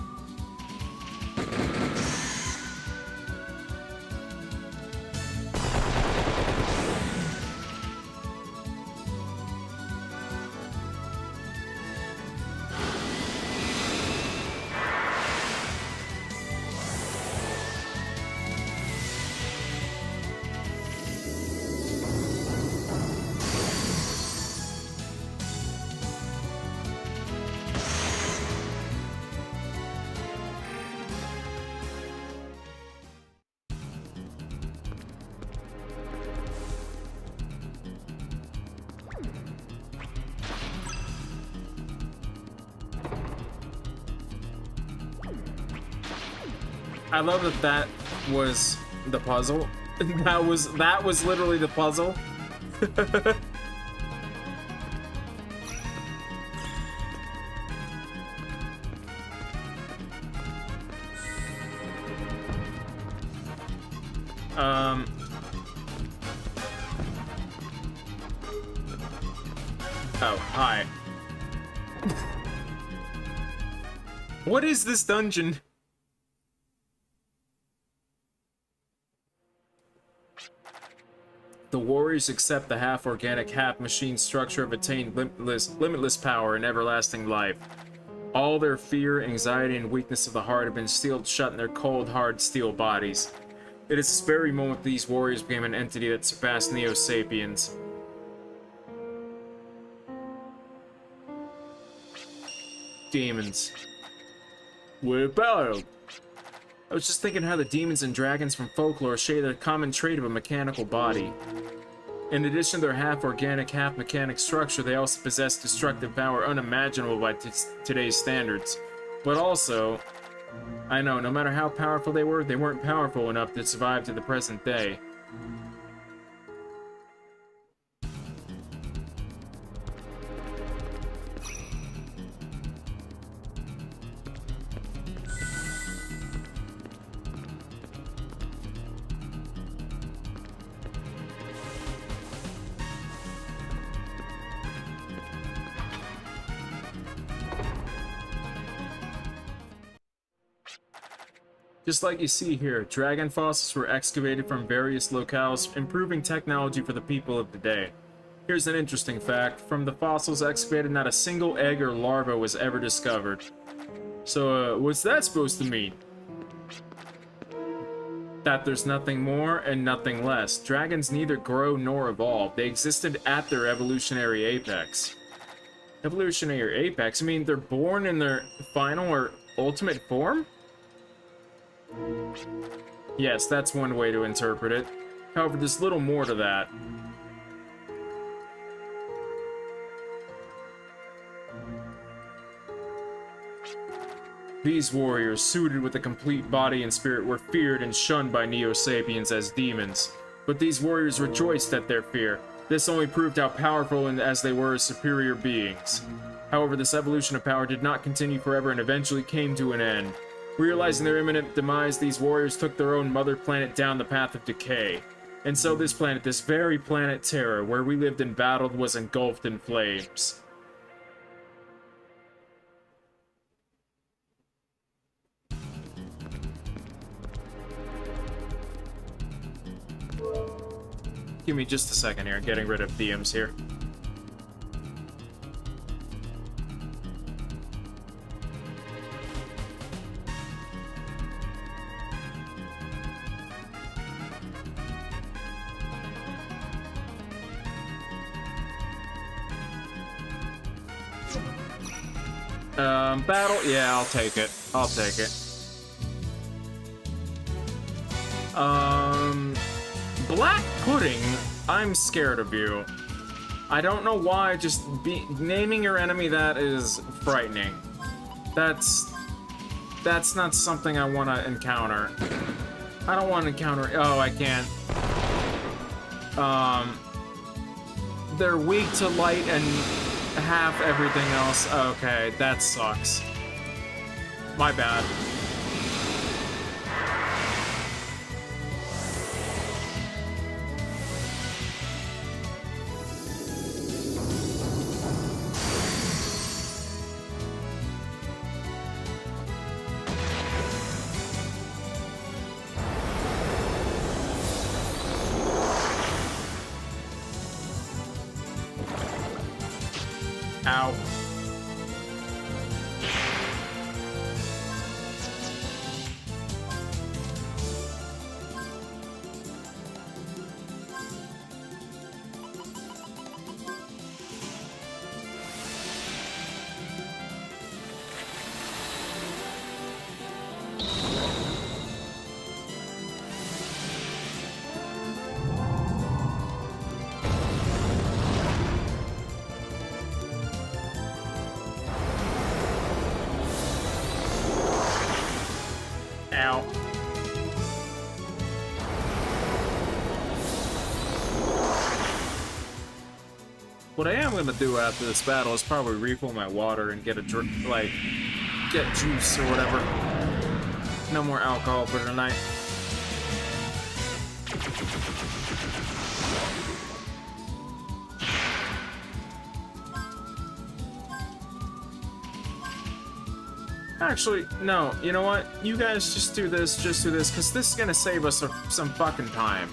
I love that that was the puzzle. That was literally the puzzle. Oh, hi. What is this dungeon? The warriors accept the half-organic, half-machine structure have attained limitless power and everlasting life. All their fear, anxiety, and weakness of the heart have been sealed shut in their cold, hard steel bodies. It is this very moment these warriors became an entity that surpassed Neo-Sapiens. Demons. We're battled. I was just thinking how the demons and dragons from folklore share the common trait of a mechanical body. In addition to their half-organic, half-mechanic structure, they also possess destructive power unimaginable by today's standards. But also, I know, no matter how powerful they weren't powerful enough to survive to the present day. Just like you see here, dragon fossils were excavated from various locales, improving technology for the people of the day. Here's an interesting fact. From the fossils excavated, not a single egg or larva was ever discovered. So, what's that supposed to mean? That there's nothing more and nothing less. Dragons neither grow nor evolve. They existed at their evolutionary apex. Evolutionary apex? I mean, they're born in their final or ultimate form? Yes, that's one way to interpret it. However, there's little more to that. These warriors, suited with a complete body and spirit, were feared and shunned by Neo-Sapiens as demons. But these warriors rejoiced at their fear. This only proved how powerful and as they were as superior beings. However, this evolution of power did not continue forever and eventually came to an end. Realizing their imminent demise, these warriors took their own mother planet down the path of decay. And so this planet, this very planet Terra, where we lived and battled, was engulfed in flames. Give me just a second here, getting rid of DMs here. Battle? Yeah, I'll take it. I'll take it. Black Pudding, I'm scared of you. I don't know why, just naming your enemy that is frightening. That's not something I want to encounter. I don't want to encounter... Oh, I can't. They're weak to light and half everything else. Okay, that sucks. My bad. Ow. What I am gonna do after this battle is probably refill my water and get a drink, like, get juice or whatever. No more alcohol for tonight. Actually, no, you know what? You guys just do this, because this is gonna save us some fucking time.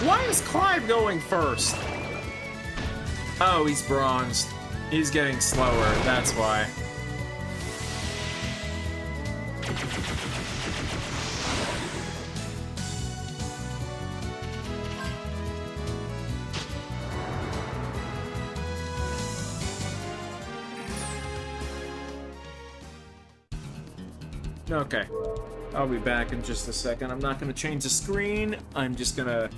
Why is Clive going first? Oh, he's bronzed. He's getting slower, that's why. Okay, I'll be back in just a second. I'm not gonna change the screen. I'm just gonna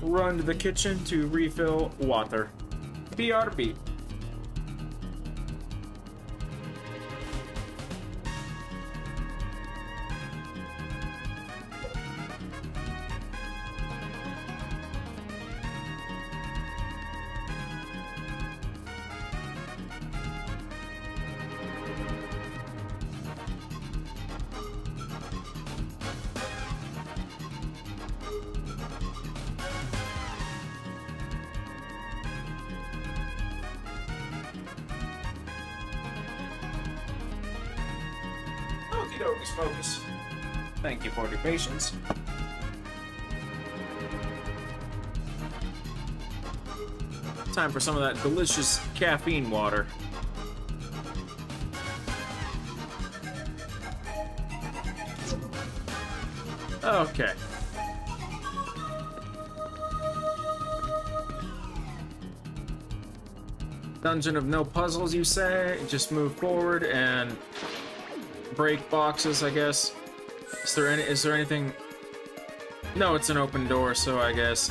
run to the kitchen to refill water. BRB. Focus. Thank you for your patience. Time for some of that delicious caffeine water. Okay. Dungeon of no puzzles, you say? Just move forward and break boxes, I guess. Is there anything? No, it's an open door, so I guess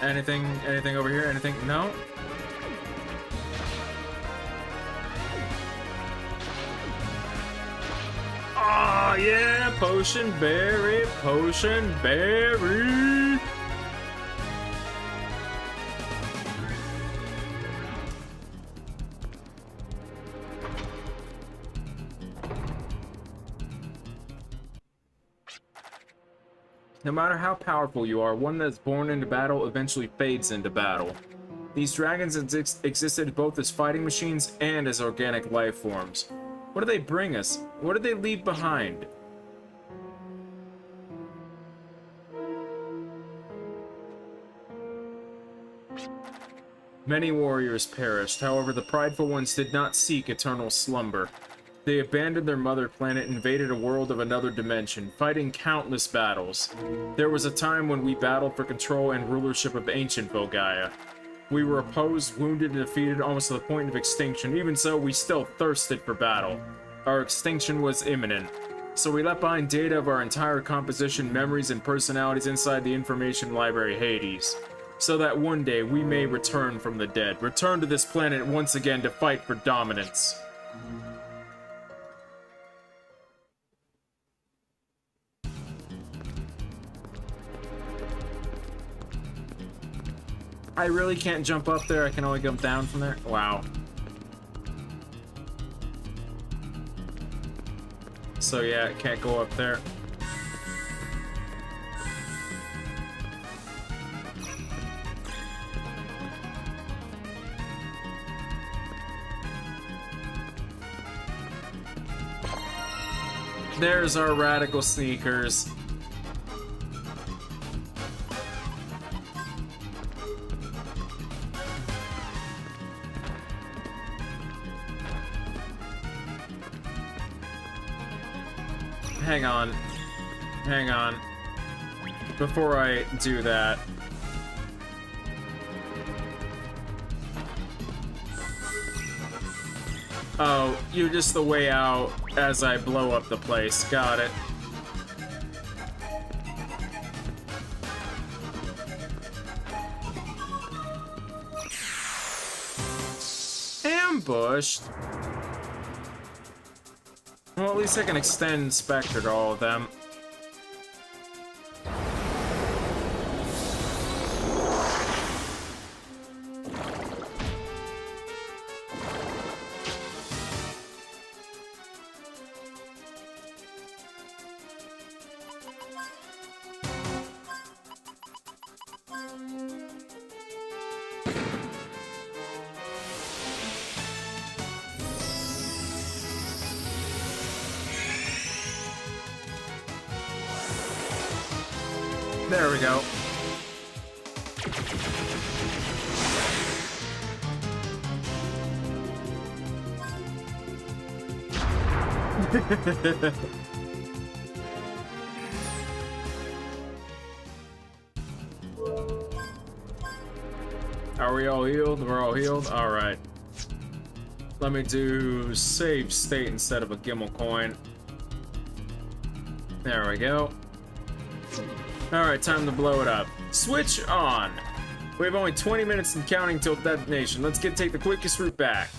anything over here? Anything? No? Oh yeah, potion berry, potion berry. No matter how powerful you are, one that's born into battle eventually fades into battle. These dragons existed both as fighting machines and as organic life forms. What do they bring us? What did they leave behind? Many warriors perished, however the prideful ones did not seek eternal slumber. They abandoned their mother planet and invaded a world of another dimension, fighting countless battles. There was a time when we battled for control and rulership of ancient Volgaia. We were opposed, wounded, and defeated almost to the point of extinction. Even so, we still thirsted for battle. Our extinction was imminent. So we left behind data of our entire composition, memories, and personalities inside the information library Hades. So that one day we may return from the dead, return to this planet once again to fight for dominance. I really can't jump up there, I can only jump down from there? Wow. So yeah, I can't go up there. There's our radical sneakers. Hang on. Hang on. Before I do that. Oh, you're just the way out as I blow up the place. Got it. Ambushed? Well, at least I can extend Spectre to all of them. There we go. Are we all healed? We're all healed? Alright. Let me do save state instead of a Gimmel coin. There we go. Alright, time to blow it up. Switch on! We have only 20 minutes and counting till detonation. Let's take the quickest route back.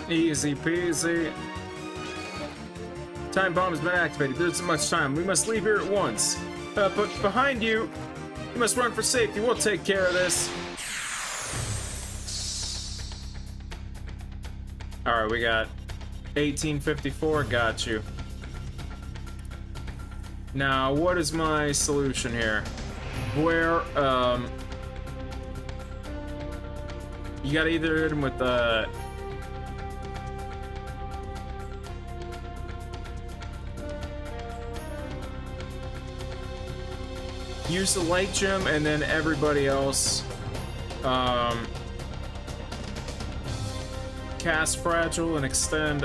Easy peasy. Time bomb has been activated. There's so much time. We must leave here at once. But behind you, you must run for safety. We'll take care of this. Alright, we got 1854. Got you. Now, what is my solution here? Where, you gotta either hit him with use the light gem, and then everybody else cast fragile and extend.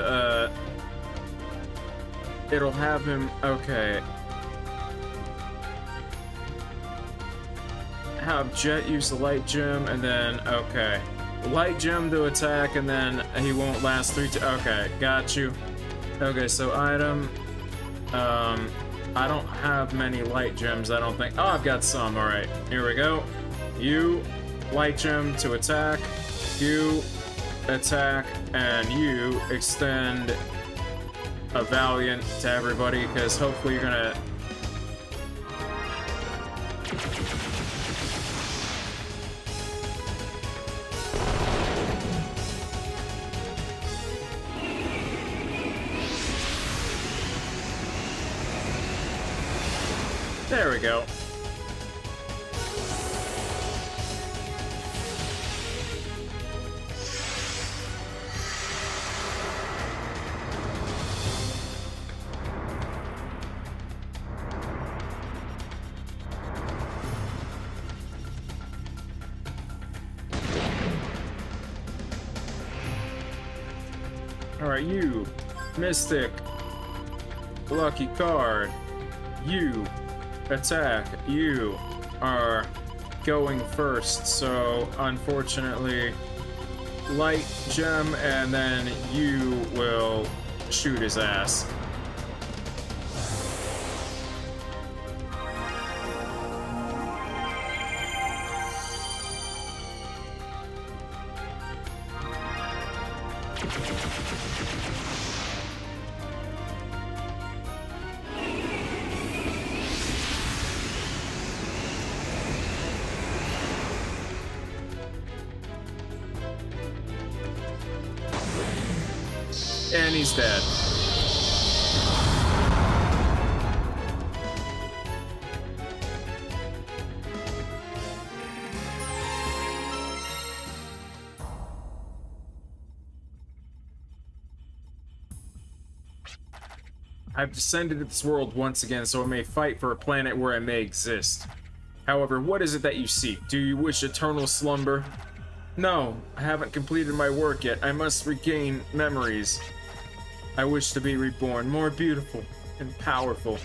It'll have him. Okay. Have Jet use the light gem, and then okay, light gem to attack, and then he won't last 3. Okay, got you. Okay, so item. I don't have many light gems, I don't think. Oh, I've got some. Alright, here we go. You, light gem to attack. You, attack. And you, extend a Valiant to everybody, because hopefully you're gonna... There we go. Alright, you, Mystic, lucky card, you, attack. You are going first, so unfortunately light gem, and then you will shoot his ass. And he's dead. I've descended to this world once again, so I may fight for a planet where I may exist. However, what is it that you seek? Do you wish eternal slumber? No, I haven't completed my work yet. I must regain memories. I wish to be reborn, more beautiful and powerful.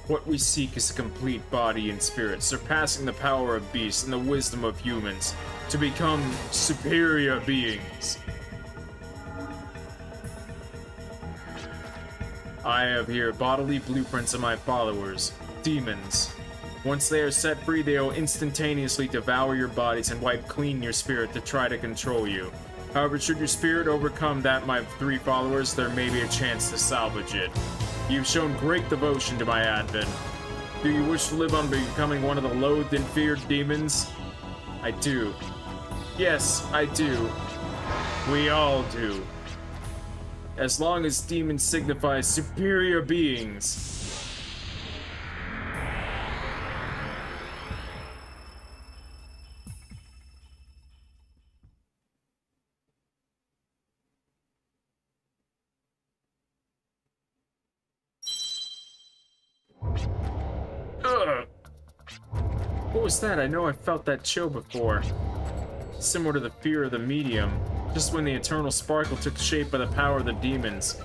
What we seek is a complete body and spirit, surpassing the power of beasts and the wisdom of humans, to become superior beings. I have here bodily blueprints of my followers, demons. Once they are set free, they will instantaneously devour your bodies and wipe clean your spirit to try to control you. However, should your spirit overcome that of my 3 followers, there may be a chance to salvage it. You've shown great devotion to my advent. Do you wish to live on becoming one of the loathed and feared demons? I do. Yes, I do. We all do. As long as demons signify superior beings. What was that? I know I felt that chill before. Similar to the fear of the medium, just when the eternal sparkle took shape by the power of the demons.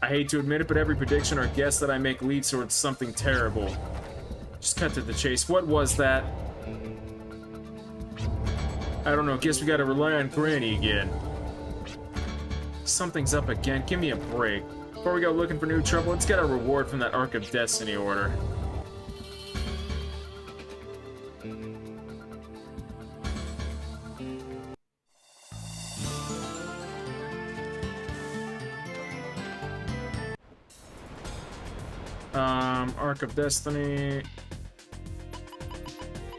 I hate to admit it, but every prediction or guess that I make leads towards something terrible. Just cut to the chase. What was that? I don't know, guess we gotta rely on Granny again. Something's up again, give me a break. Before we go looking for new trouble, let's get our reward from that Ark of Destiny order. Ark of Destiny.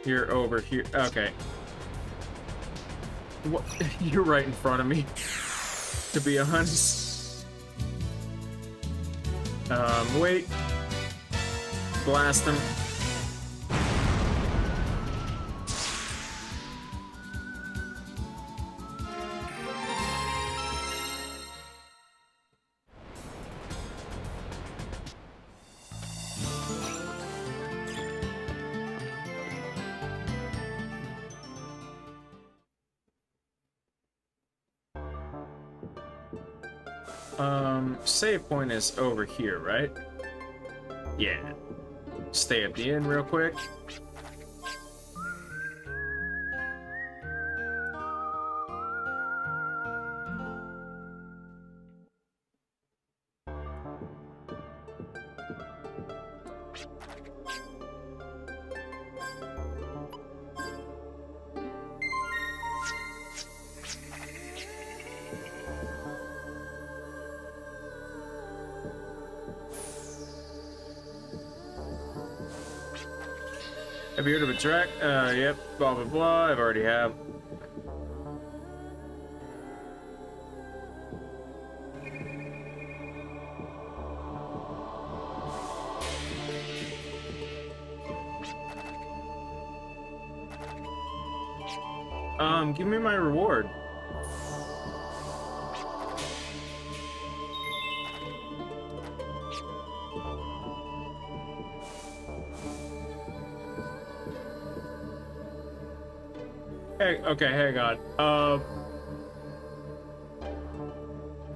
You're over here. Okay. What? You're right in front of me. To be honest. Wait. Blast him. Save point is over here, right? Yeah. Stay at the inn real quick. Have you heard of a track? Yep, blah blah blah, I've already have. Give me my reward. Hey, okay, hang on.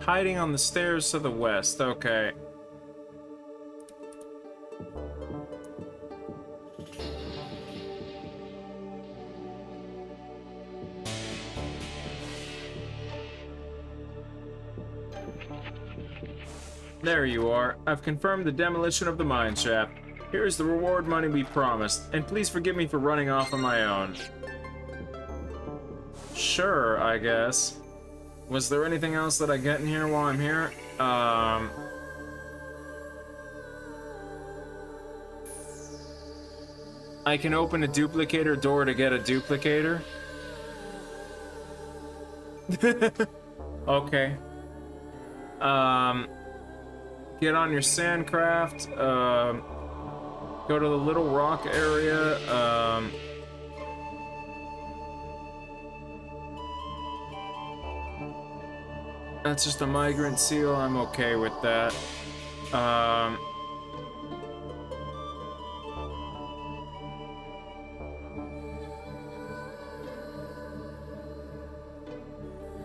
Hiding on the stairs to the west, okay. There you are. I've confirmed the demolition of the mine shaft. Here's the reward money we promised, and please forgive me for running off on my own. Sure, I guess. Was there anything else that I get in here while I'm here? I can open a duplicator door to get a duplicator? Okay. Get on your sandcraft, go to the little rock area, that's just a migrant seal, I'm okay with that.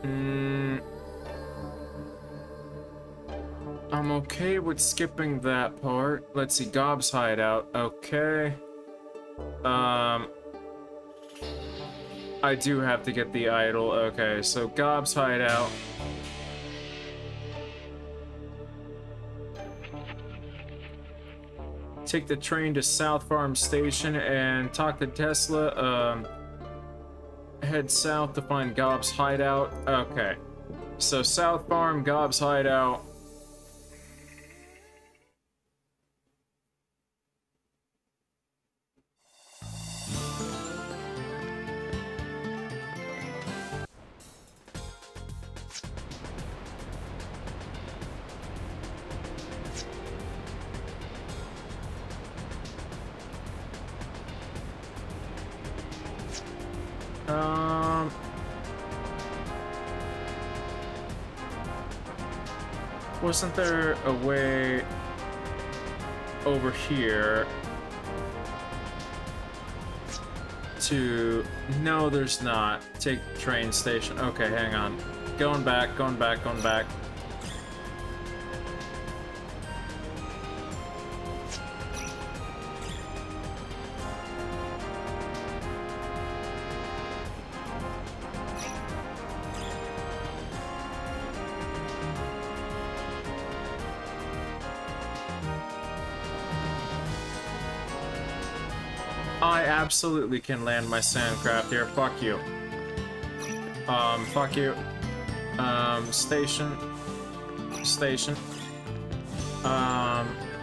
I'm okay with skipping that part. Let's see, Gob's hideout. Okay. I do have to get the idol. Okay, so Gob's hideout. Take the train to South Farm Station and talk to Tesla. Head south to find Gob's hideout. Okay. So South Farm, Gob's hideout. Wasn't there a way over here to... No, there's not. Take the train station. Okay, hang on. Going back, going back, going back. I absolutely can land my sandcraft here. Fuck you. Fuck you. Station. Station.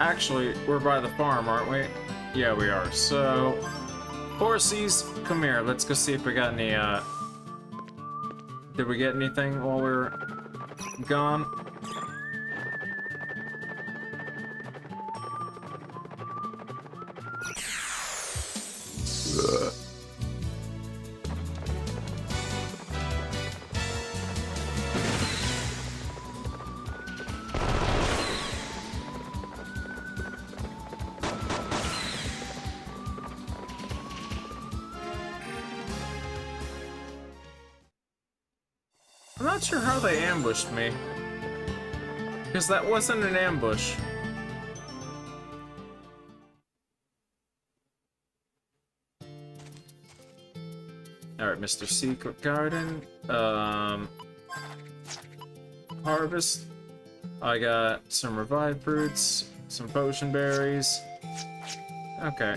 Actually, we're by the farm, aren't we? Yeah, we are. So, horsies, come here. Let's go see if we got any, did we get anything while we're gone? I'm not sure how they ambushed me. Because that wasn't an ambush. Alright, Mr. Secret Garden. Harvest. I got some revived fruits, some potion berries. Okay.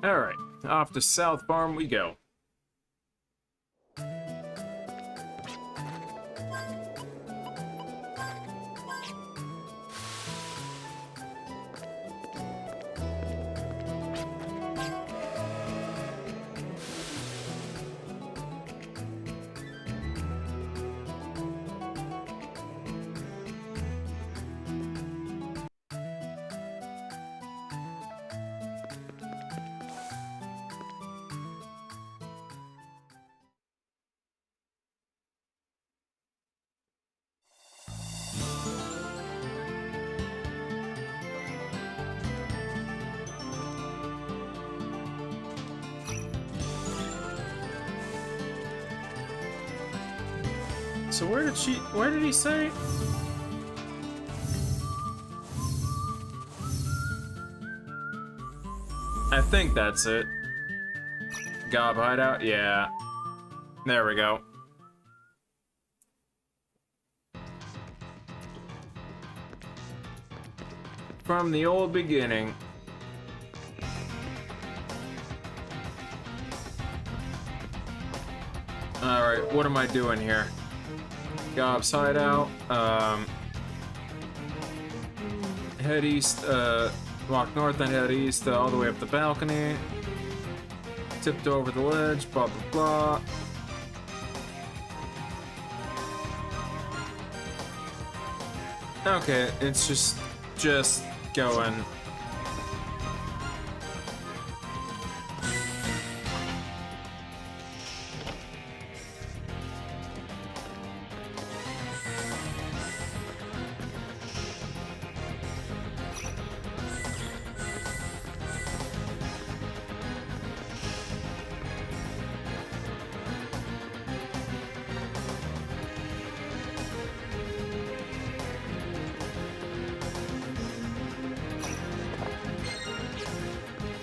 Alright, off to South Farm we go. So where did he say? I think that's it. Gob hideout? Yeah. There we go. From the old beginning. Alright, what am I doing here? Gob's hideout. Head east, walk north and head east all the way up the balcony. Tiptoe over the ledge, blah blah blah. Okay, it's just going.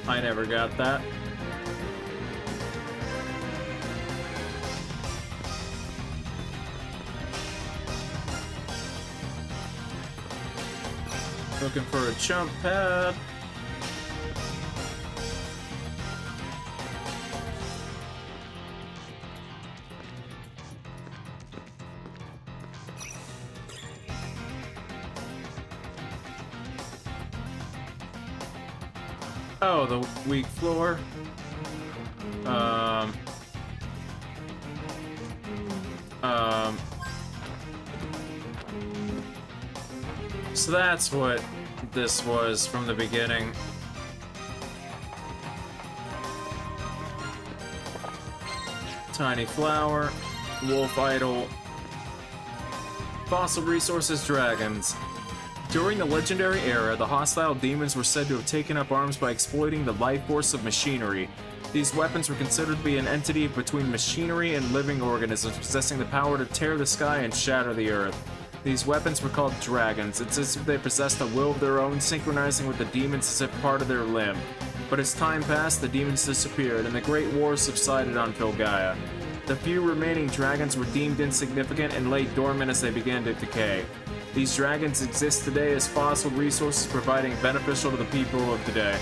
I never got that. Looking for a jump pad. Oh, the weak floor. So that's what this was from the beginning. Tiny flower, wolf idol, fossil resources, dragons. During the legendary era, the hostile demons were said to have taken up arms by exploiting the life force of machinery. These weapons were considered to be an entity between machinery and living organisms, possessing the power to tear the sky and shatter the earth. These weapons were called dragons. It's as if they possessed a will of their own, synchronizing with the demons as if part of their limb. But as time passed, the demons disappeared, and the Great War subsided on Filgaia. The few remaining dragons were deemed insignificant and lay dormant as they began to decay. These dragons exist today as fossil resources, providing beneficial to the people of today.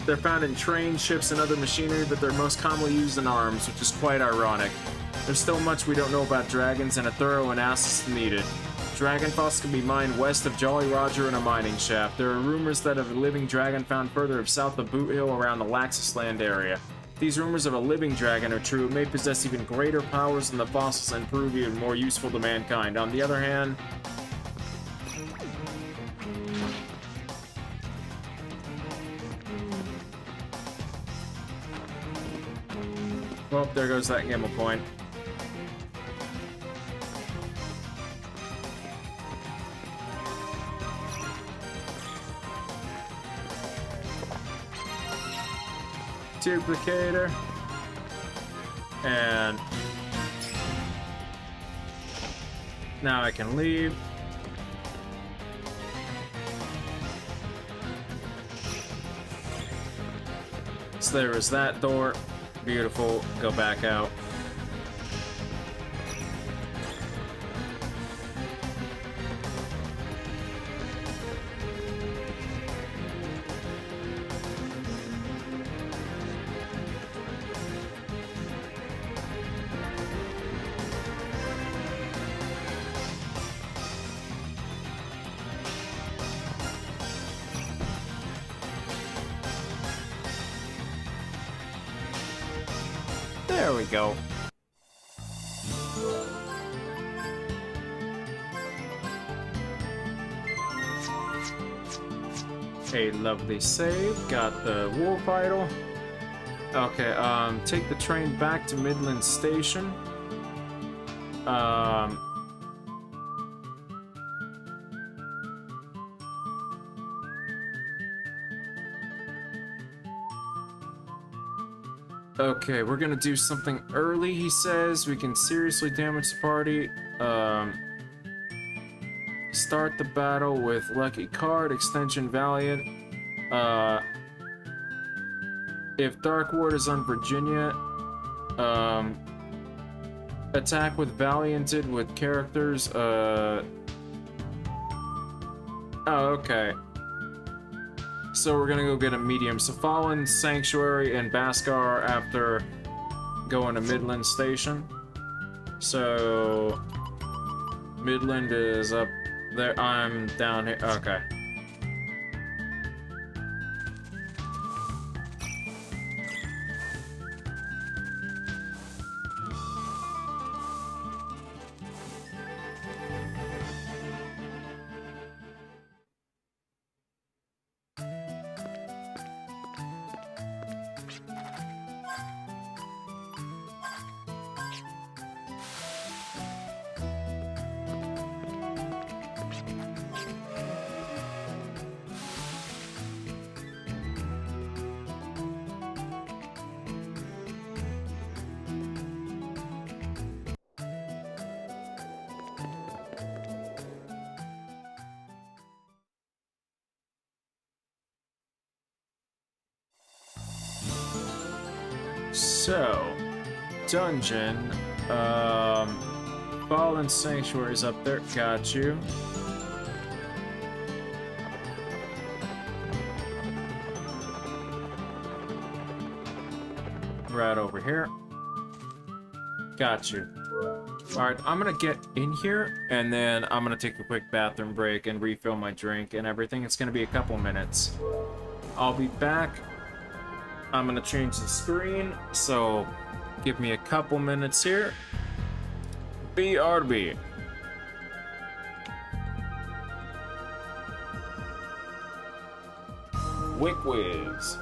They're found in trains, ships, and other machinery, but they're most commonly used in arms, which is quite ironic. There's still much we don't know about dragons, and a thorough analysis is needed. Dragon fossils can be mined west of Jolly Roger in a mining shaft. There are rumors that of a living dragon found further south of Boot Hill around the Laxus Land area. If these rumors of a living dragon are true, it may possess even greater powers than the fossils and prove even more useful to mankind. On the other hand, well, there goes that Gimmel point. Duplicator. And now I can leave. So there is that door. Beautiful. Go back out. There we go. A lovely save. Got the wolf idol. Okay, take the train back to Midland Station. Okay, we're gonna do something early, he says. We can seriously damage the party. Start the battle with Lucky Card, Extension Valiant. If Dark Ward is on Virginia, attack with Valianted with characters, oh, okay. So we're gonna go get a medium. So Fallen, Sanctuary, and Baskar after going to Midland Station. So Midland is up there. I'm down here. Okay. So, dungeon, Fallen Sanctuary's up there, got you. Right over here. Got you. Alright, I'm gonna get in here, and then I'm gonna take a quick bathroom break and refill my drink and everything. It's gonna be a couple minutes. I'll be back. I'm gonna change the screen, so give me a couple minutes here. BRB. Wick whiz.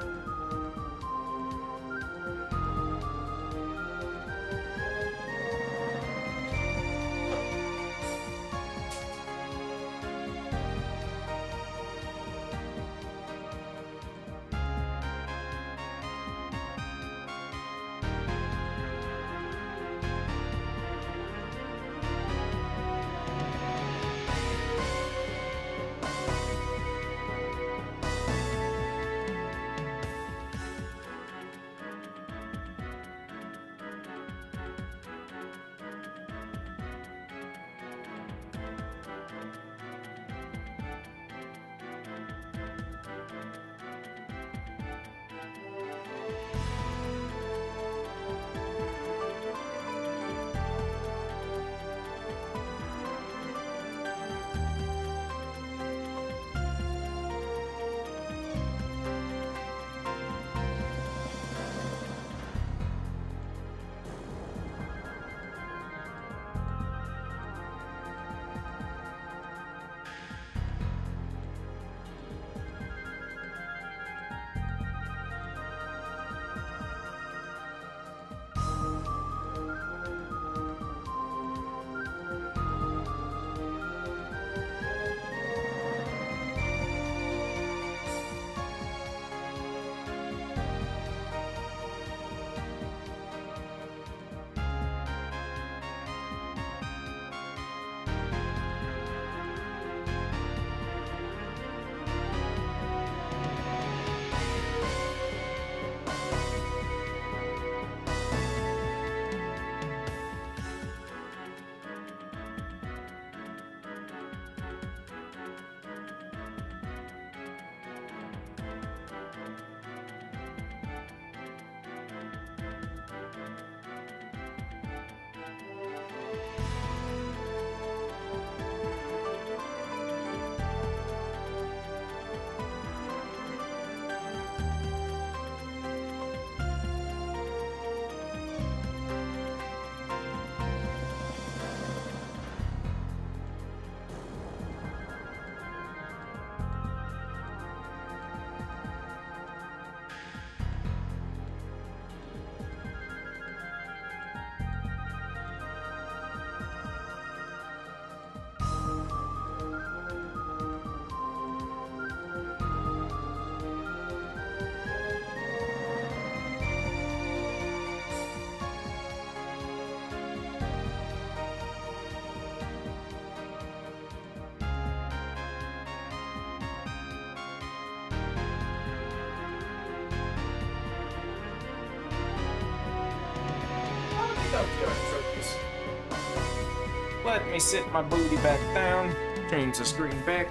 Let me sit my booty back down, change the screen back.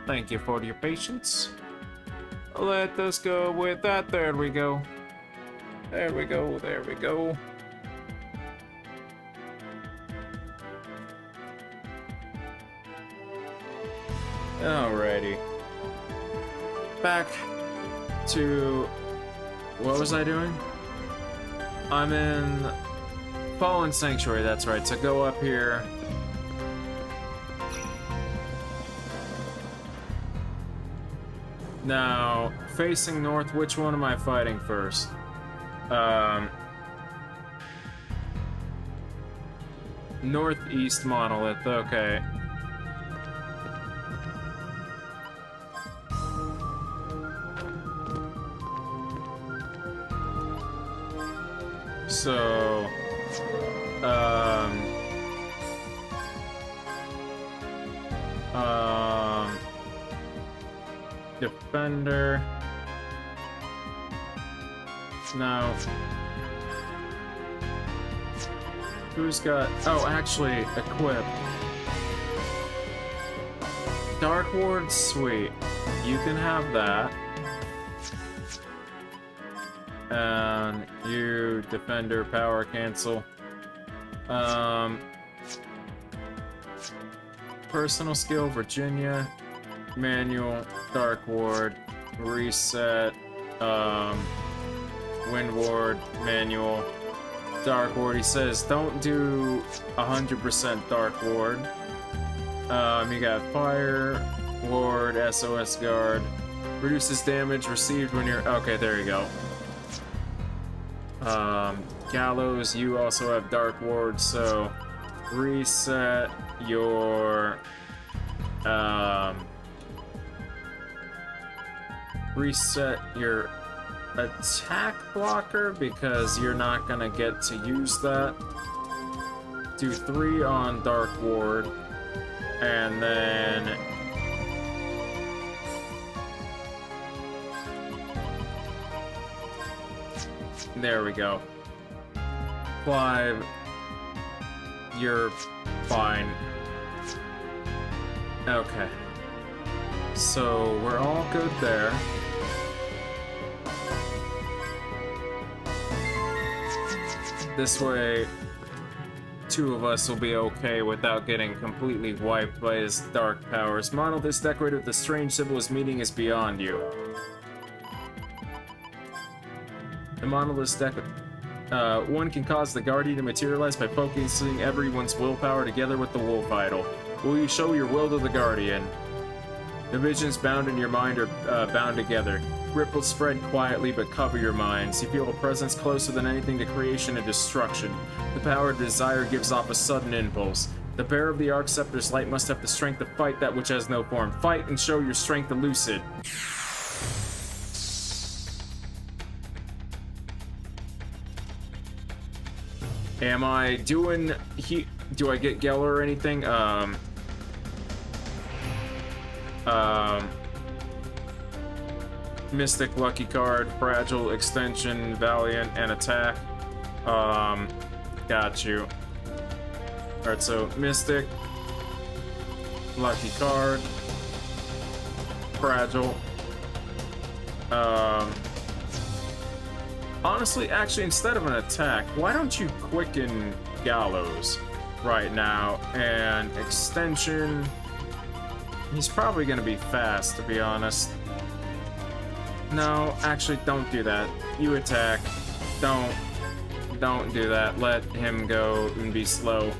Thank you for your patience. Let us go with that. There we go. There we go, there we go. Alrighty. Back to... what was I doing? I'm in Fallen Sanctuary, that's right. So go up here. Now, facing north, which one am I fighting first? Northeast monolith, okay. So, defender. No. Who's got... Oh, actually, equip. Dark Ward, sweet. You can have that. And you, Defender, power cancel. Personal skill, Virginia. Manual, Dark Ward. Reset. Wind Ward, manual. Dark Ward, he says, don't do 100% Dark Ward. You got Fire, Ward, SOS Guard. Reduces damage received when you're... Okay, there you go. Gallows, you also have Dark Ward, so... Reset your... Reset your... attack blocker, because you're not gonna get to use that. Do 3 on Dark Ward, and then there we go. 5. You're fine. Okay. So we're all good there. This way, 2 of us will be okay without getting completely wiped by his dark powers. Monoliths decorated with a strange symbol his meaning is beyond you. The monoliths one can cause the Guardian to materialize by focusing everyone's willpower together with the wolf idol. Will you show your will to the Guardian? The visions bound in your mind are bound together. Ripples spread quietly but cover your minds. You feel a presence closer than anything to creation and destruction. The power of desire gives off a sudden impulse. The bearer of the Arc Scepter's light must have the strength to fight that which has no form. Fight and show your strength elusive. Am I doing... Do I get Geller or anything? Mystic, Lucky Card, Fragile, Extension, Valiant, and Attack. Got you. Alright, so Mystic, Lucky Card, Fragile. Honestly, actually, instead of an attack, why don't you quicken Gallows right now? And Extension... He's probably gonna be fast, to be honest. No, actually, don't do that. You attack. Don't do that. Let him go and be slow.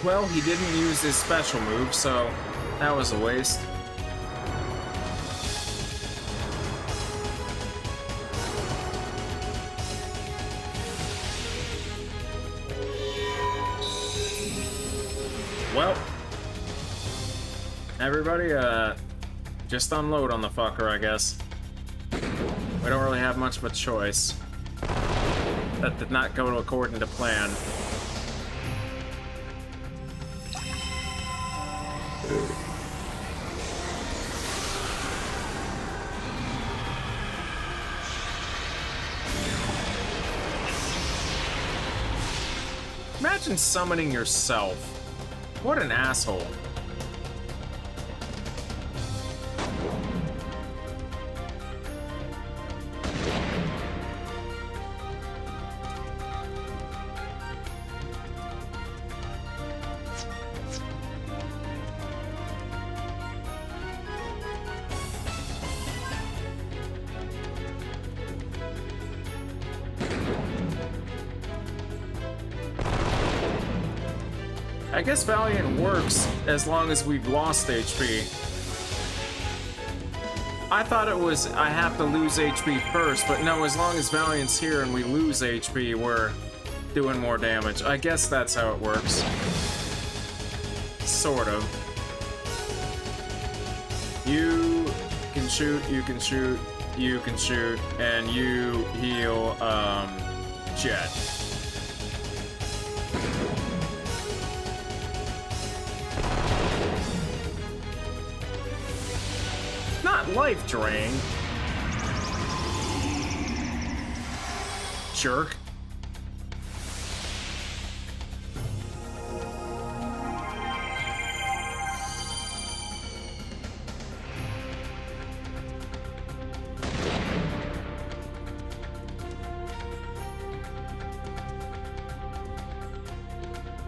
Well, he didn't use his special move, so that was a waste. Well, everybody, just unload on the fucker, I guess. We don't really have much of a choice. That did not go according to plan. Imagine summoning yourself. What an asshole. I guess Valiant works as long as we've lost HP. I thought it was I have to lose HP first, but no, as long as Valiant's here and we lose HP, we're doing more damage. I guess that's how it works. sort of. You can shoot, you can shoot, you can shoot, and you heal, Jet. Not life drain. Jerk.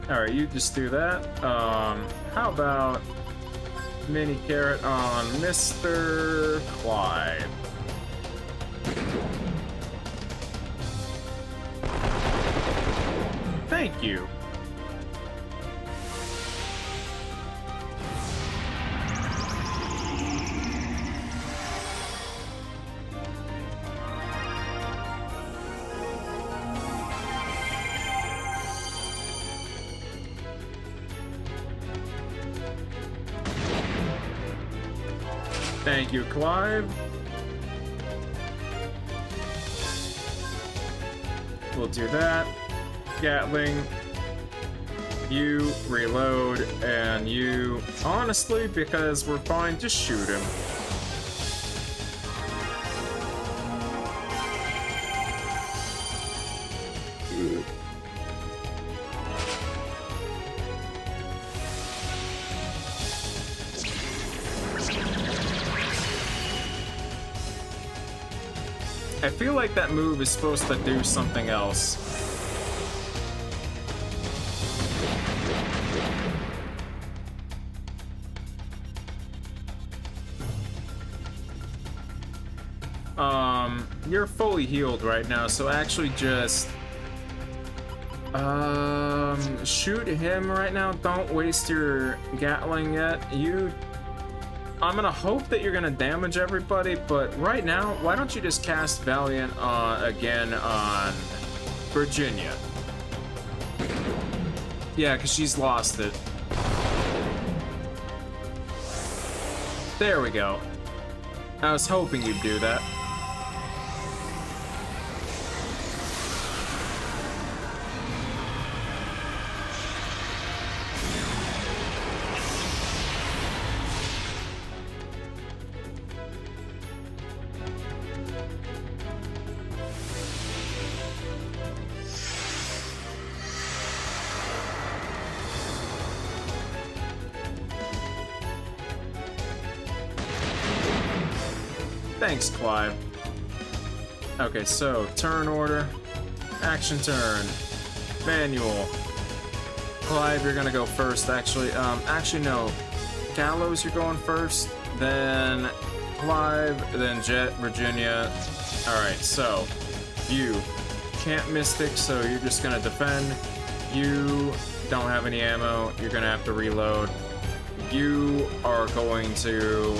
Alright, you just do that. How about mini carrot on Mr. Clive? Thank you. Thank you, Clive. We'll do that. Gatling. You reload, and you... Honestly, because we're fine, just shoot him. I feel like that move is supposed to do something else. You're fully healed right now, so actually just shoot him right now. Don't waste your Gatling yet. I'm gonna hope that you're gonna damage everybody, but right now, why don't you just cast Valiant again on Virginia? Yeah, because she's lost it. There we go. I was hoping you'd do that. Thanks, Clive. Okay, so turn order, action turn, manual. Clive, you're gonna go first. Actually, no. Gallows, you're going first. Then Clive, then Jet, Virginia. All right, so you can't Mystic, so you're just gonna defend. You don't have any ammo. You're gonna have to reload. You are going to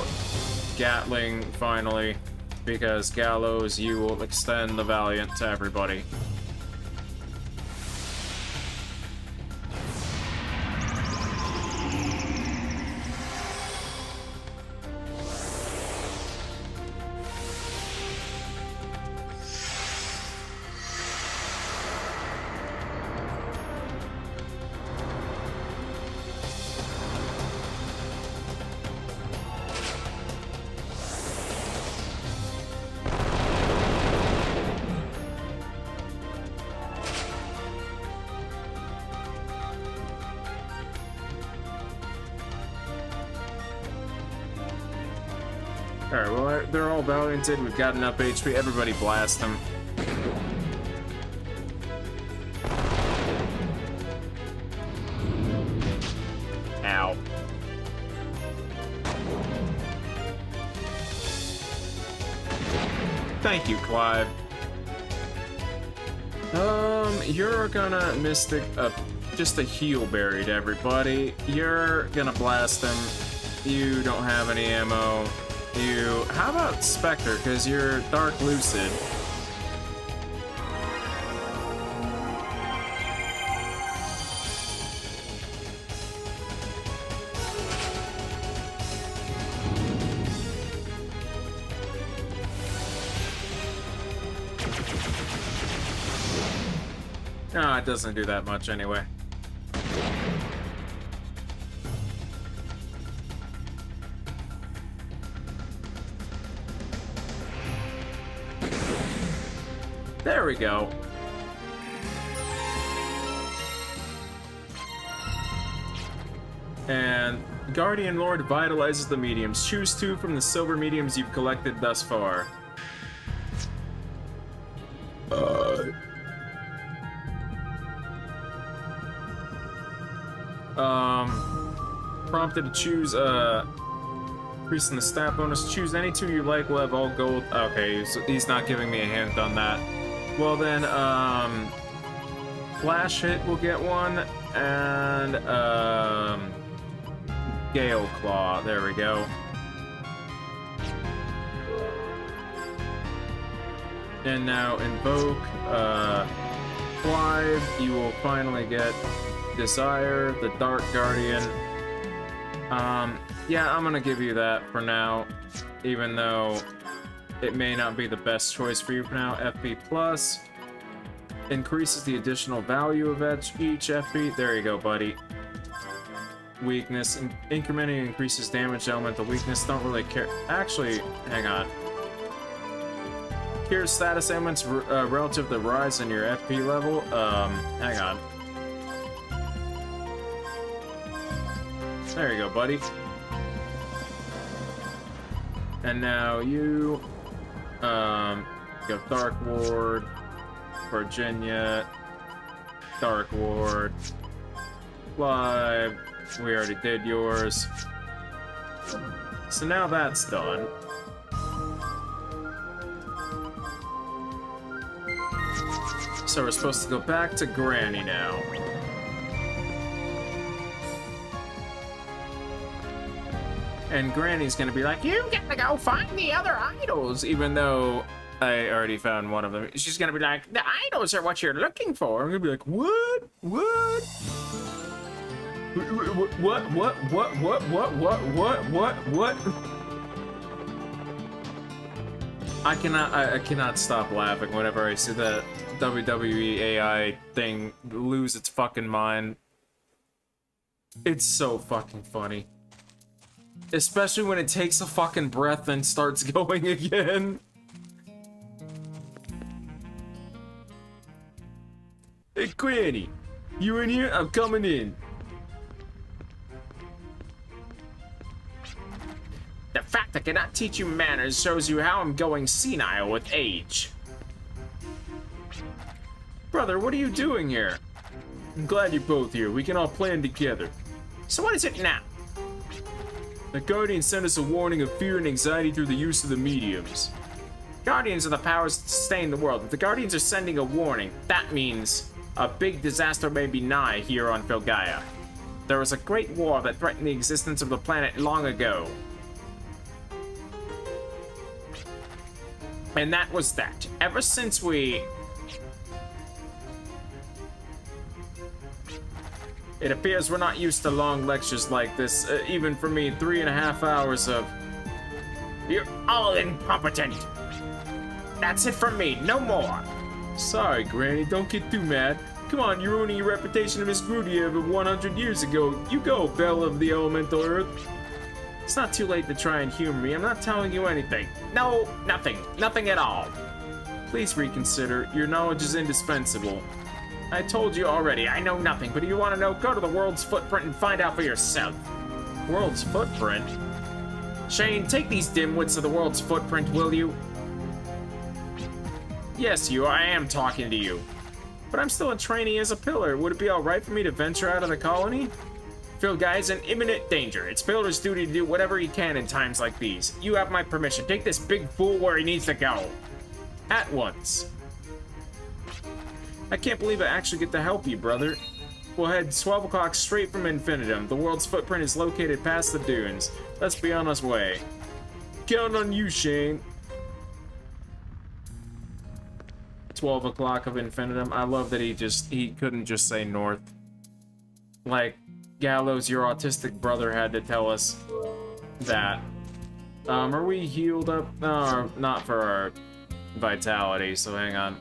Gatling, finally, because Gallows, you will extend the Valiant to everybody. Alright, well, they're all valianted. We've got enough HP. Everybody blast them. Ow. Thank you, Clive. You're gonna Mystic up just a heal berry to everybody. You're gonna blast them. You don't have any ammo. How about Spectre, because you're Dark Lucid. No, it doesn't do that much anyway. There we go. And Guardian Lord vitalizes the mediums. Choose 2 from the silver mediums you've collected thus far. Prompted to choose, increasing the stat bonus. Choose any 2 you like, will have all gold. Okay, so he's not giving me a hint on that. Well then, Flash Hit will get one, and, Gale Claw, there we go. And now Invoke, Clive, you will finally get Desire, the Dark Guardian. Yeah, I'm gonna give you that for now, even though it may not be the best choice for you for now. FP Plus increases the additional value of each FP. There you go, buddy. Weakness, incrementing increases damage, elemental weakness. Don't really care. Actually, hang on. Here's status ailments relative to the rise in your FP level. Hang on. There you go, buddy. And now you, go Dark Ward, Virginia, Dark Ward, Live. We already did yours. So now that's done. So we're supposed to go back to Granny now. And Granny's gonna be like, you gotta go find the other idols, even though I already found one of them. She's gonna be like, the idols are what you're looking for. I'm gonna be like, what? What? What? I cannot stop laughing whenever I see the WWE AI thing lose its fucking mind. It's so fucking funny. Especially when it takes a fucking breath and starts going again. Hey, Granny, you in here? I'm coming in. The fact I cannot teach you manners shows you how I'm going senile with age. Brother, what are you doing here? I'm glad you're both here. We can all plan together. So what is it now? The Guardians sent us a warning of fear and anxiety through the use of the mediums. Guardians are the powers that sustain the world. If the Guardians are sending a warning, that means a big disaster may be nigh here on Filgaia. There was a great war that threatened the existence of the planet long ago. And that was that. Ever since we... It appears we're not used to long lectures like this. Even for me, 3.5 hours of... You're all incompetent. That's it from me, no more. Sorry, Granny, don't get too mad. Come on, you're ruining your reputation of Miss Grudiev of 100 years ago. You go, Belle of the Elemental Earth. It's not too late to try and humor me. I'm not telling you anything. No, nothing. Nothing at all. Please reconsider. Your knowledge is indispensable. I told you already, I know nothing, but if you want to know, go to the world's footprint and find out for yourself. World's footprint? Shane, take these dimwits to the world's footprint, will you? Yes, I am talking to you. But I'm still a trainee as a pillar. Would it be alright for me to venture out of the colony? Filgaia is in imminent danger. It's Pillar's duty to do whatever he can in times like these. You have my permission. Take this big fool where he needs to go. At once. I can't believe I actually get to help you, brother. We'll head 12 o'clock straight from Infinitum. The world's footprint is located past the dunes. Let's be on our way. Count on you, Shane. 12 o'clock of Infinitum. I love that he couldn't just say north. Like, Gallows, your autistic brother had to tell us that. Are we healed up? No, not for our vitality, so hang on.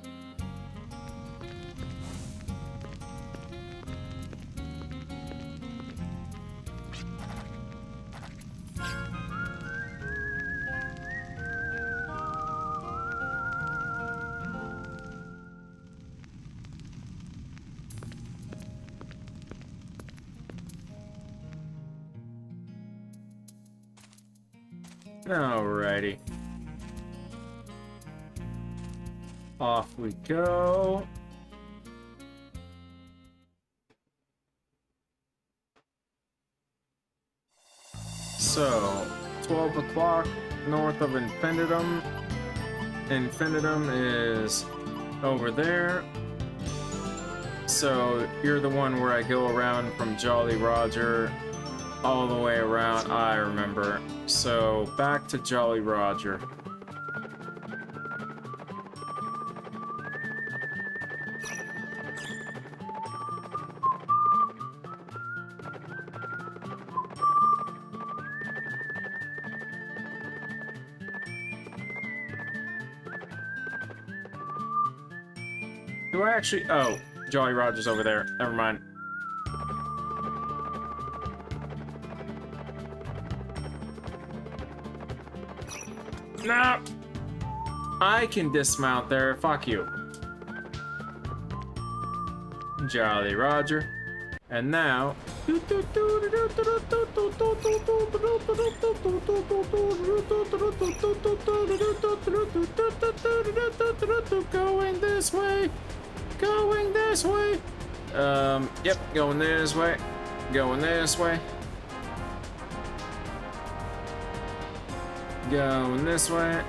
Alrighty. Off we go. So, 12 o'clock north of Infinitum. Infinitum is over there. So, you're the one where I go around from Jolly Roger all the way around. I remember. So, back to Jolly Roger. Do I actually... Oh, Jolly Roger's over there. Never mind. No! I can dismount there. Fuck you. Jolly Roger. And now... Going this way. Going this way. Yep, going this way. Going this way. Going this way.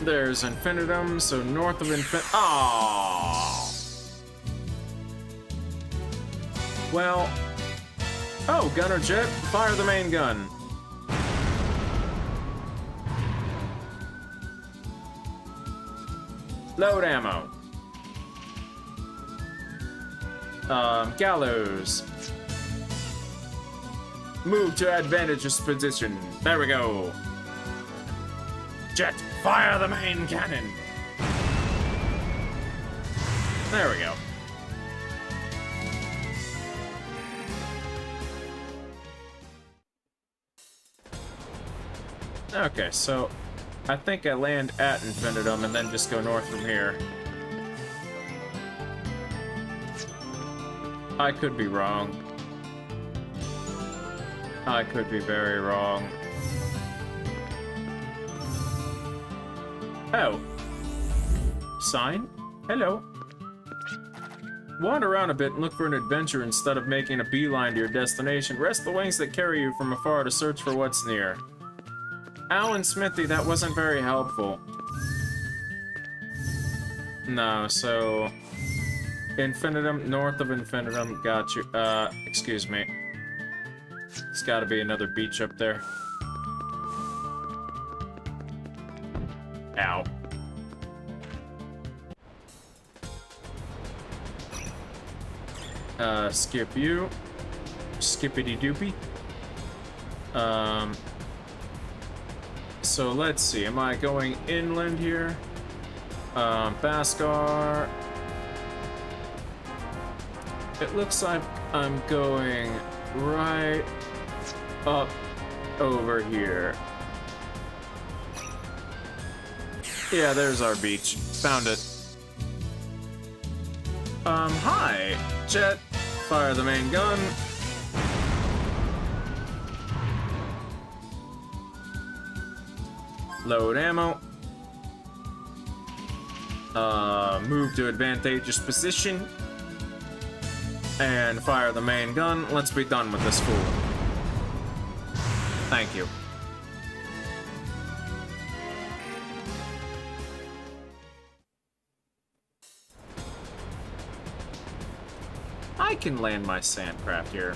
There's Infinitum, so north of Infinitum. Oh. Well. Oh, gunner jet, fire the main gun. Load ammo. Gallows. Move to advantageous position. There we go. Jet, fire the main cannon. There we go. Okay, so I think I land at Infinitum and then just go north from here. I could be wrong. I could be very wrong. Oh. Sign? Hello. Wander around a bit and look for an adventure instead of making a beeline to your destination. Rest the wings that carry you from afar to search for what's near. Alan Smithy, that wasn't very helpful. No, so... Infinitum, north of Infinitum, got you. Excuse me. There's gotta be another beach up there. Ow. Skip you. Skippity doopy. So let's see, am I going inland here? Baskar. It looks like I'm going right up over here. Yeah, there's our beach. Found it. Hi. Jet, fire the main gun. Load ammo. Move to advantageous position. And fire the main gun. Let's be done with this fool. Thank you. I can land my sandcraft here.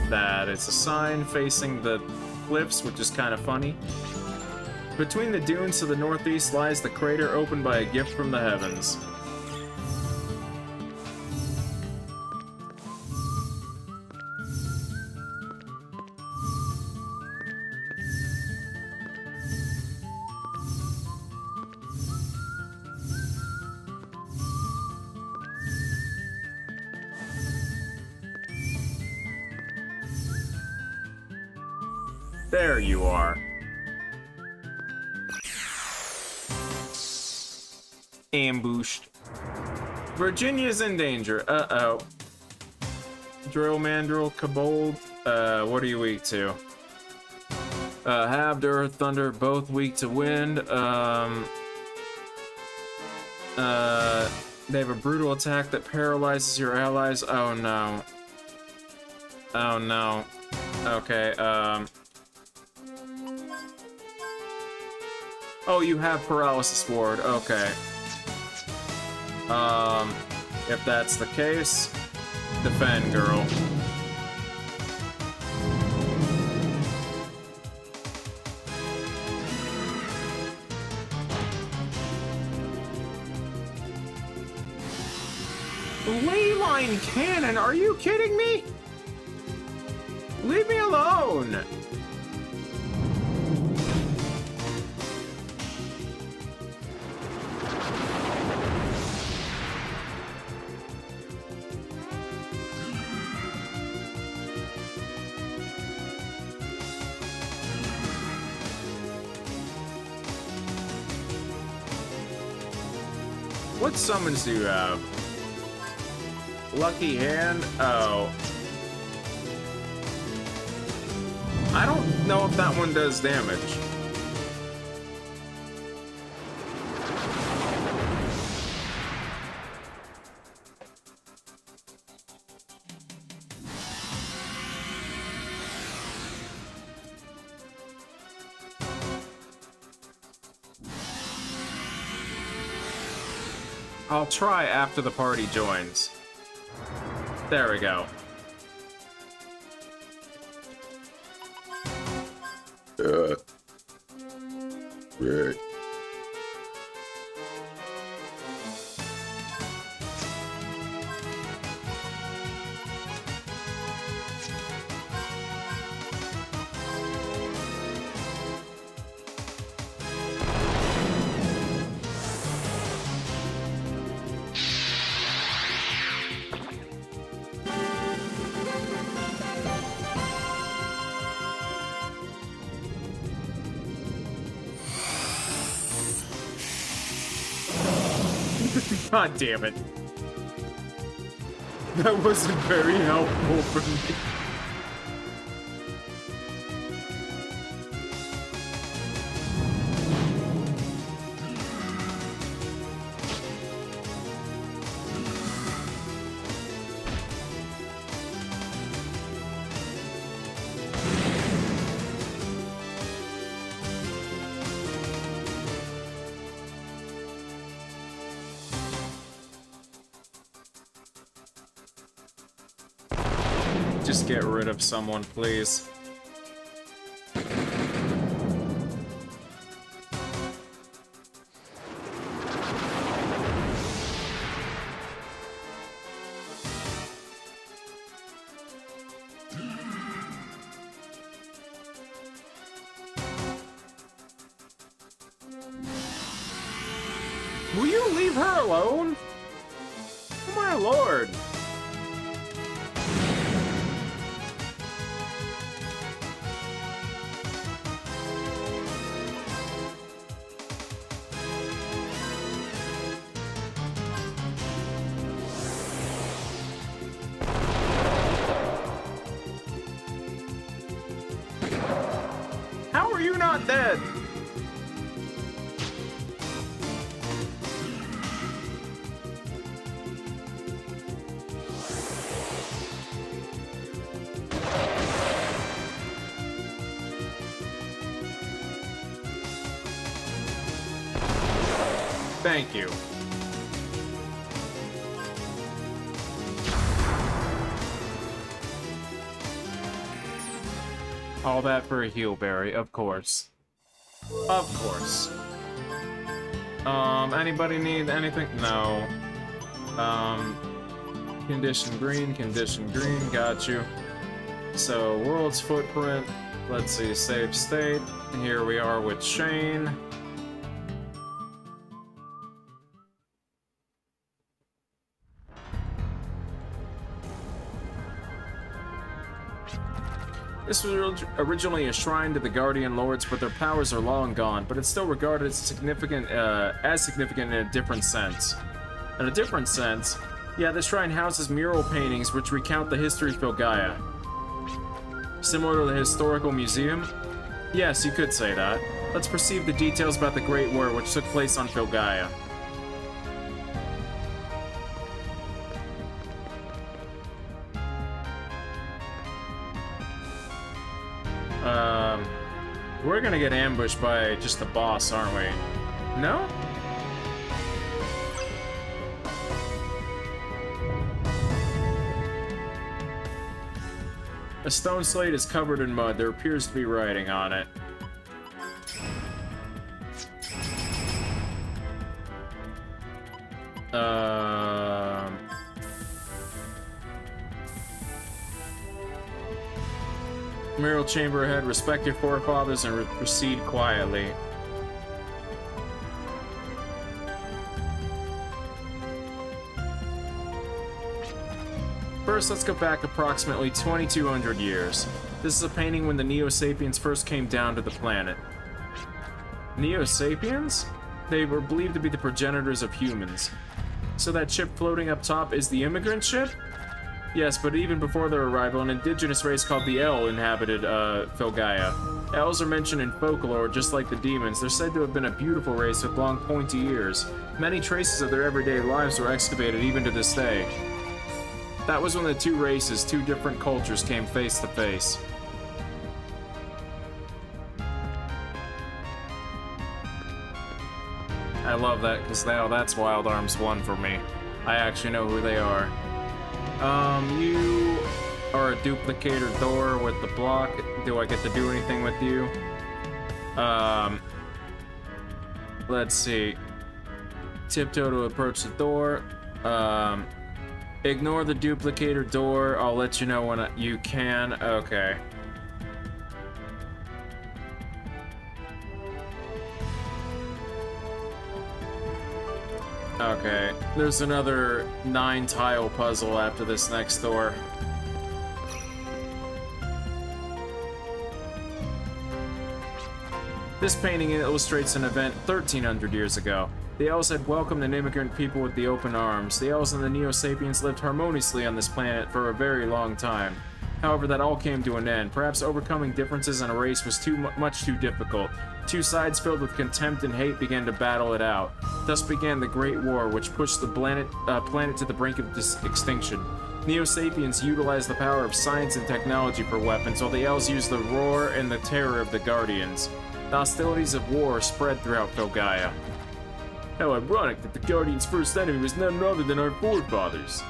That is a sign facing the cliffs, which is kind of funny. Between the dunes to the northeast lies the crater opened by a gift from the heavens. There you are. Ambushed. Virginia's in danger. Uh-oh. Drill, Mandrill, Kobold. What are you weak to? Halved Earth, Thunder, both weak to wind. They have a brutal attack that paralyzes your allies. Oh no. Oh no. Okay, oh, you have Paralysis Ward. Okay. If that's the case, defend, girl. Leyline Cannon? Are you kidding me? Leave me alone! What summons do you have? Lucky Hand? Oh. I don't know if that one does damage. I'll try after the party joins. There we go. Right. God damn it. That wasn't very helpful for me. Just get rid of someone, please. Will you leave her alone? Oh my lord. How are you not dead? Thank you. All that for a heal berry, of course. Of course. Anybody need anything? No. Condition green, got you. So, World's Footprint, let's see, save state. Here we are with Shane. This was originally a shrine to the Guardian Lords, but their powers are long gone, but it's still regarded as significant in a different sense. In a different sense, yeah, the shrine houses mural paintings which recount the history of Filgaia. Similar to the historical museum? Yes, you could say that. Let's perceive the details about the Great War which took place on Filgaia. We're gonna get ambushed by just the boss, aren't we? No? A stone slate is covered in mud. There appears to be writing on it. Mural chamber ahead. Respect your forefathers and proceed quietly. First, let's go back approximately 2200 years. This is a painting when the Neo-Sapiens first came down to the planet. Neo-Sapiens? They were believed to be the progenitors of humans. So that ship floating up top is the immigrant ship? Yes, but even before their arrival, an indigenous race called the El inhabited Filgaia. Elves are mentioned in folklore just like the demons. They're said to have been a beautiful race with long pointy ears. Many traces of their everyday lives were excavated even to this day. That was when the two races, two different cultures, came face to face. I love that, because now that's Wild Arms 1 for me. I actually know who they are. You are a duplicator door with the block. Do I get to do anything with you? Let's see. Tiptoe to approach the door. Ignore the duplicator door. I'll let you know when you can. Okay. Okay, there's another 9-tile puzzle after this next door. This painting illustrates an event 1300 years ago. The Elves had welcomed an immigrant people with the open arms. The Elves and the Neo-Sapiens lived harmoniously on this planet for a very long time. However, that all came to an end. Perhaps overcoming differences in a race was much too difficult. Two sides filled with contempt and hate began to battle it out. Thus began the Great War, which pushed the planet to the brink of extinction. Neo-Sapiens utilized the power of science and technology for weapons, while the Elves used the roar and the terror of the Guardians. The hostilities of war spread throughout Filgaia. How ironic that the Guardians' first enemy was none other than our forefathers.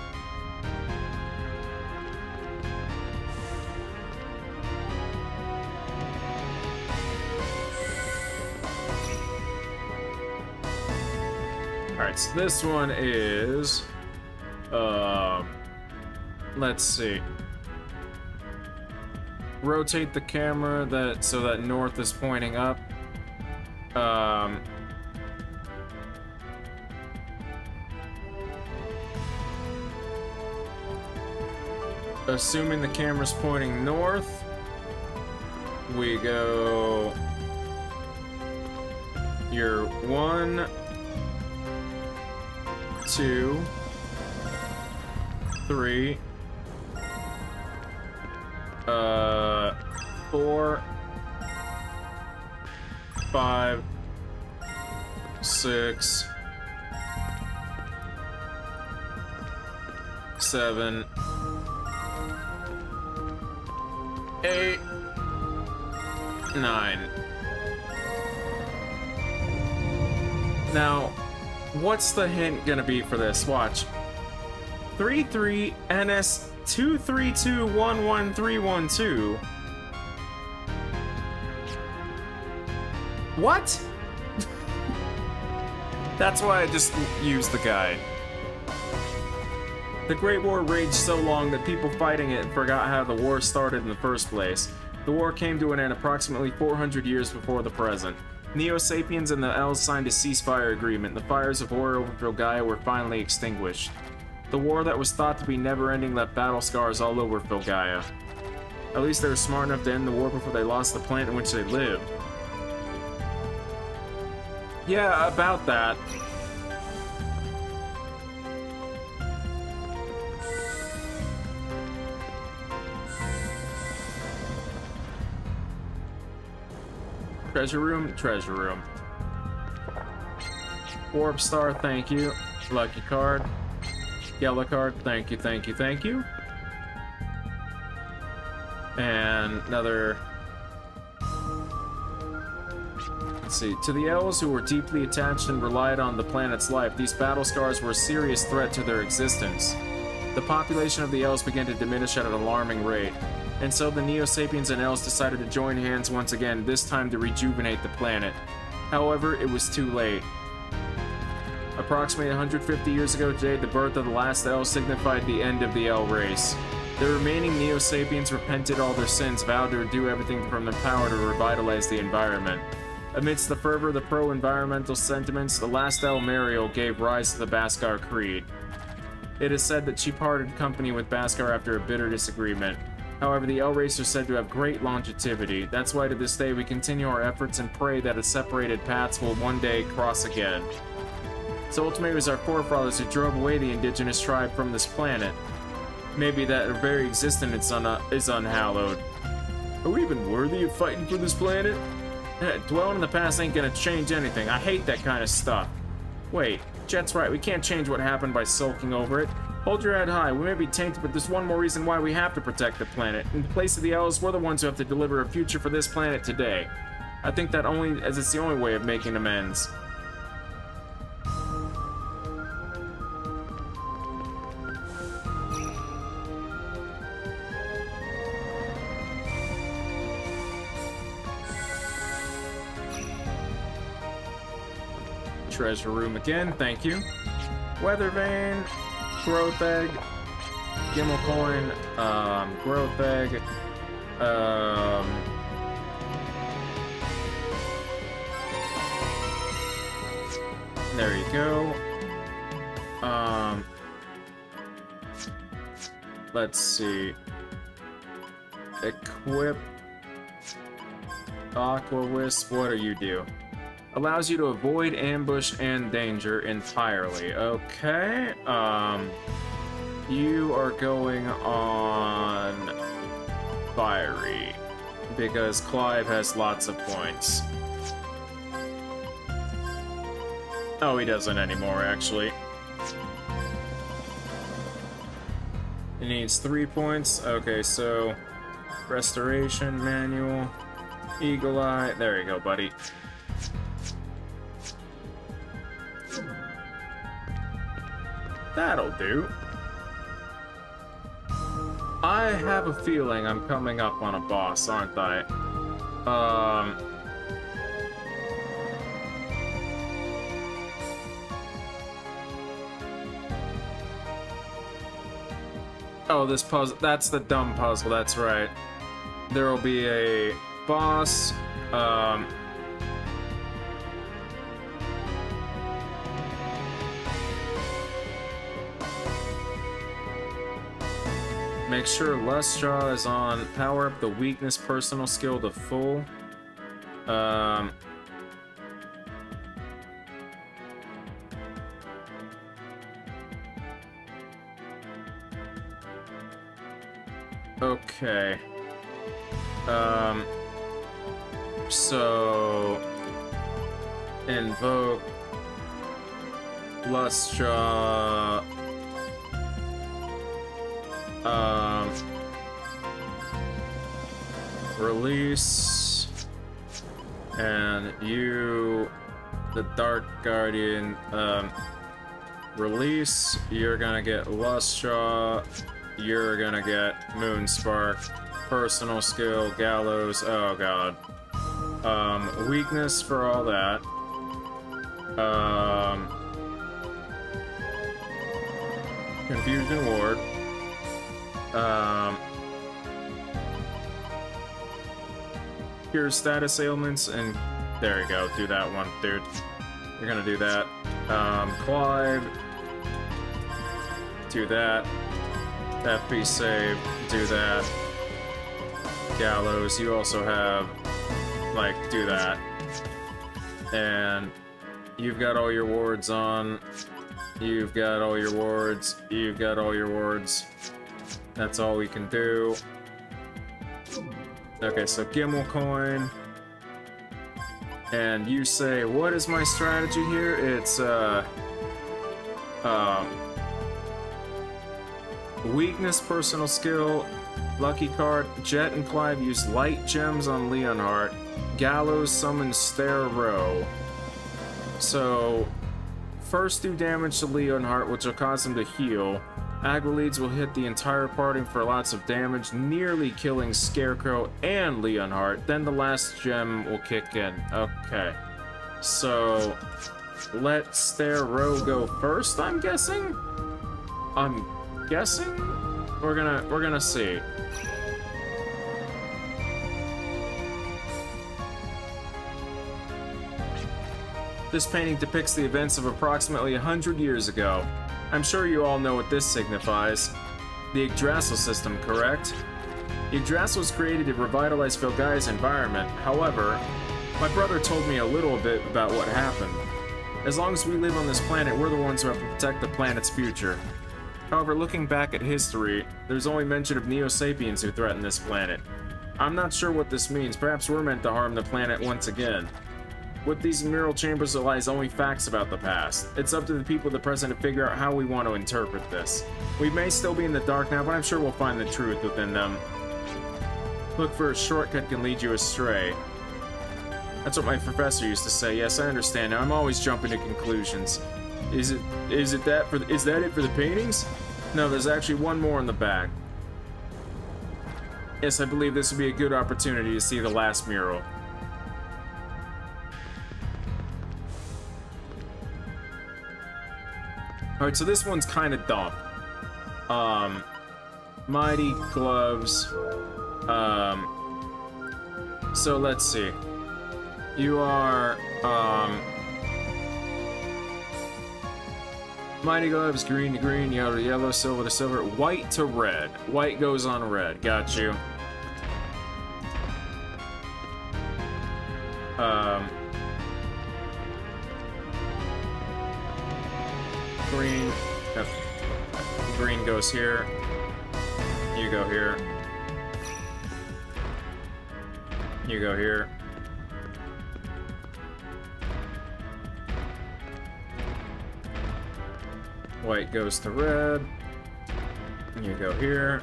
Alright, so this one is... let's see. Rotate the camera so that north is pointing up. Assuming the camera's pointing north, we go... You're 1, 2, 3, 4, 5, 6, 7, 8, 9. Now, what's the hint gonna be for this? Watch. 33 NS 232-11312. What? That's why I just used the guide. The Great War raged so long that people fighting it forgot how the war started in the first place. The war came to an end approximately 400 years before the present. Neo-Sapiens and the Elves signed a ceasefire agreement. The fires of war over Filgaia were finally extinguished. The war that was thought to be never-ending left battle scars all over Filgaia. At least they were smart enough to end the war before they lost the planet in which they lived. Yeah, about that. Treasure room, treasure room. Warp star, thank you. Lucky card. Yellow card, thank you, thank you, thank you. And another... Let's see. To the elves who were deeply attached and relied on the planet's life, these battle scars were a serious threat to their existence. The population of the elves began to diminish at an alarming rate, and so the Neo-Sapiens and elves decided to join hands once again, this time to rejuvenate the planet. However, it was too late. Approximately 150 years ago today, the birth of the last elf signified the end of the elf race. The remaining Neo-Sapiens repented all their sins, vowed to do everything from their power to revitalize the environment. Amidst the fervor of the pro-environmental sentiments, the last El Mariel gave rise to the Bhaskar Creed. It is said that she parted company with Bhaskar after a bitter disagreement. However, the El Race are said to have great longevity. That's why to this day we continue our efforts and pray that its separated paths will one day cross again. So ultimately it was our forefathers who drove away the indigenous tribe from this planet. Maybe that their very existence is unhallowed. Are we even worthy of fighting for this planet? Dwelling in the past ain't gonna change anything. I hate that kind of stuff. Wait, Jet's right, we can't change what happened by sulking over it. Hold your head high, we may be tainted, but there's one more reason why we have to protect the planet. In place of the elves, we're the ones who have to deliver a future for this planet today. I think that as it's the only way of making amends. Treasure room again, thank you. Weather vane, growth egg, Gimmel coin, growth egg, there you go. Let's see. Equip Aqua Wisp, what do you do? Allows you to avoid ambush and danger entirely. Okay, you are going on Fiery, because Clive has lots of points. Oh, he doesn't anymore, actually. He needs 3 points. Okay, so Restoration, Manual, Eagle Eye. There you go, buddy. That'll do. I have a feeling I'm coming up on a boss, aren't I? Oh, this puzzle, that's the dumb puzzle, that's right. There will be a boss, make sure Lustra is on. Power up the weakness personal skill to full. Okay. So invoke Lustra. Release, and you, the Dark Guardian, release, you're gonna get Lustra, you're gonna get Moonspark, personal skill, Gallows, oh god. Weakness for all that. Confusion Ward. Cure status ailments, and there you go, do that one, dude. You're gonna do that. Clive, do that. FP save, do that. Gallows, you also have, like, do that. And you've got all your wards on. You've got all your wards. You've got all your wards. That's all we can do. Okay, so Gimel coin. And you say, what is my strategy here? It's, weakness, personal skill, lucky card. Jet and Clive use light gems on Leonhardt. Gallows summons Stare Row. So, first do damage to Leonhardt, which will cause him to heal. Agwaleeds will hit the entire party for lots of damage, nearly killing Scarecrow and Leonhardt. Then the last gem will kick in. Okay. So, let Stare Row go first, I'm guessing? I'm guessing? We're gonna see. This painting depicts the events of approximately 100 years ago. I'm sure you all know what this signifies. The Yggdrasil system, correct? Yggdrasil was created to revitalize Filgaia's environment. However, my brother told me a little bit about what happened. As long as we live on this planet, we're the ones who have to protect the planet's future. However, looking back at history, there's only mention of Neo-Sapiens who threaten this planet. I'm not sure what this means. Perhaps we're meant to harm the planet once again. With these mural chambers, there lies only facts about the past. It's up to the people of the present to figure out how we want to interpret this. We may still be in the dark now, but I'm sure we'll find the truth within them. Look for a shortcut can lead you astray. That's what my professor used to say. Yes, I understand now. I'm always jumping to conclusions. Is that it for the paintings? No, there's actually one more in the back. Yes, I believe this would be a good opportunity to see the last mural. Alright, so this one's kind of dumb. Mighty Gloves. So let's see. You are, Mighty Gloves, green to green, yellow to yellow, silver to silver, white to red. White goes on red. Got you. Green. Green goes here. You go here. You go here. White goes to red. You go here.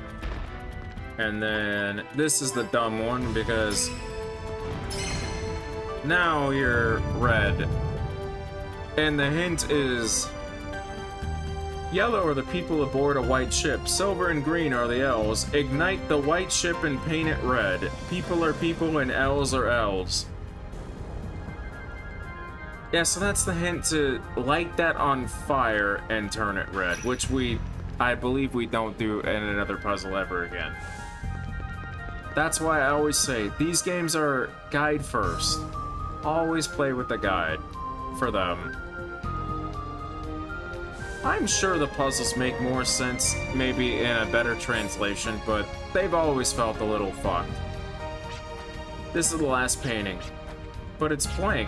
And then this is the dumb one because now you're red. And the hint is yellow are the people aboard a white ship. Silver and green are the elves. Ignite the white ship and paint it red. People are people and elves are elves. Yeah, so that's the hint to light that on fire and turn it red, which I believe we don't do in another puzzle ever again. That's why I always say, these games are guide first. Always play with the guide for them. I'm sure the puzzles make more sense, maybe in a better translation, but they've always felt a little fucked. This is the last painting, but it's blank.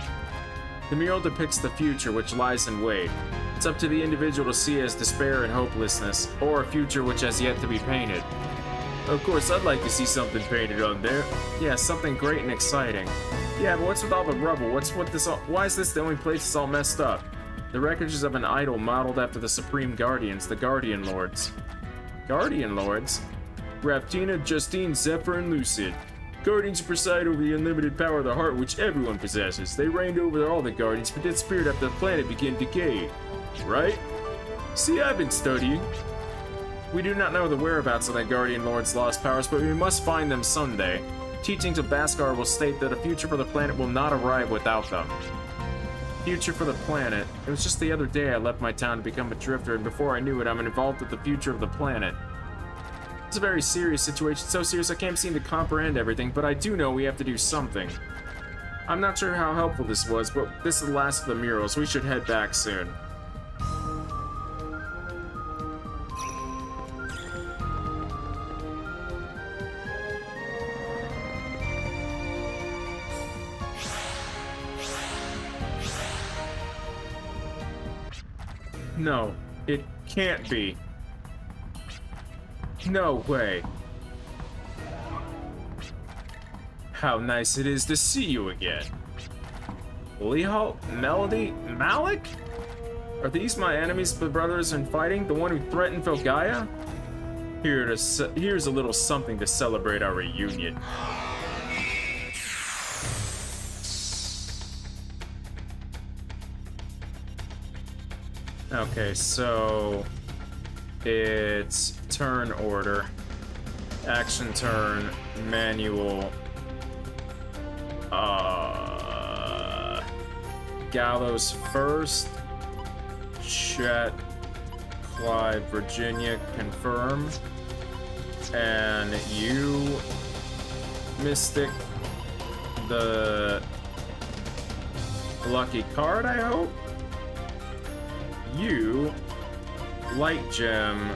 The mural depicts the future, which lies in wait. It's up to the individual to see as despair and hopelessness, or a future which has yet to be painted. Of course, I'd like to see something painted on there. Yeah, something great and exciting. Yeah, but what's with all the rubble? Why is this the only place that's all messed up? The wreckages of an idol modeled after the Supreme Guardians, the Guardian Lords. Guardian Lords? Raftina, Justine, Zephyr, and Lucid. Guardians preside over the unlimited power of the heart which everyone possesses. They reigned over all the Guardians, but did spirit after the planet began to decay. Right? See, I've been studying. We do not know the whereabouts of the Guardian Lord's lost powers, but we must find them someday. Teachings of Bhaskar will state that a future for the planet will not arrive without them. Future for the planet. It was just the other day I left my town to become a drifter, and before I knew it, I'm involved with the future of the planet. It's a very serious situation, so serious I can't seem to comprehend everything, but I do know we have to do something. I'm not sure how helpful this was, but this is the last of the murals. We should head back soon. No, it can't be. No way. How nice it is to see you again. Lehal, Melody, Malik? Are these my enemies, but brothers in fighting? The one who threatened Vilgaia? Here's a little something to celebrate our reunion. Okay, so it's turn order, action turn, manual, Gallows first, Chet, Clive, Virginia, confirm, and you, Mystic, the lucky card, I hope? You, Light Gem,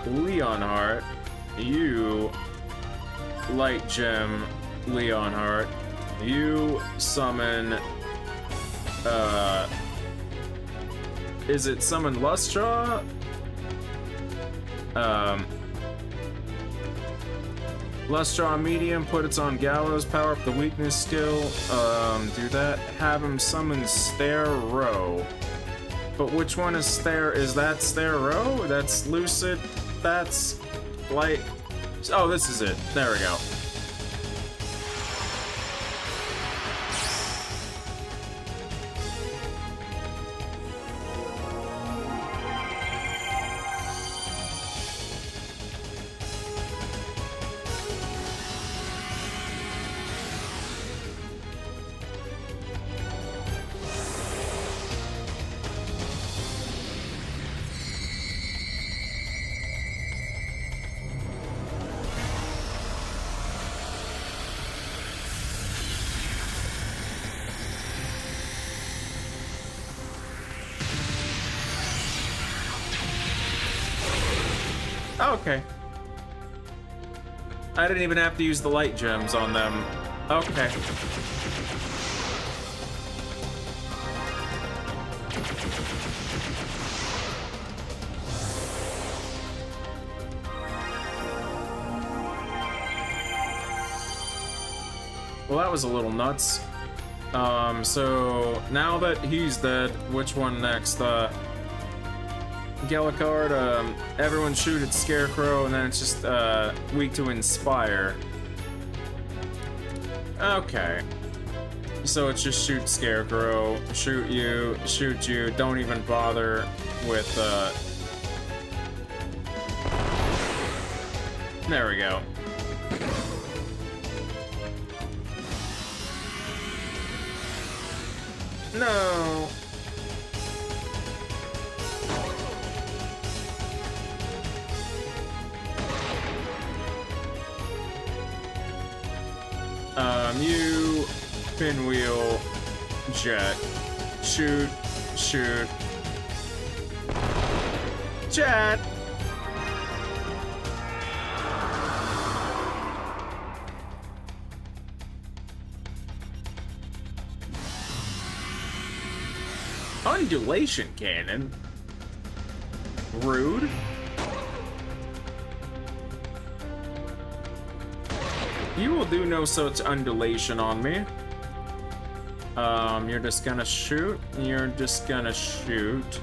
Leonhart, you, Light Gem, Leonhart, you summon, is it summon Lustra? Lustra on medium, put it on Gallows, power up the weakness skill, do that, have him summon Stare Row. But which one is Stare? Is that Stare Row? That's Lucid, that's Light. Oh, this is it. There we go. Okay. I didn't even have to use the light gems on them. Okay. Well, that was a little nuts. So now that he's dead, which one next? Gallicard, everyone shoot at Scarecrow, and then it's just weak to Inspire. Okay. So it's just shoot Scarecrow, shoot you, don't even bother with, there we go. No! You, Pinwheel, Jet, shoot, Jet! Undulation Cannon? Rude. You will do no such undulation on me. You're just gonna shoot. You're just gonna shoot.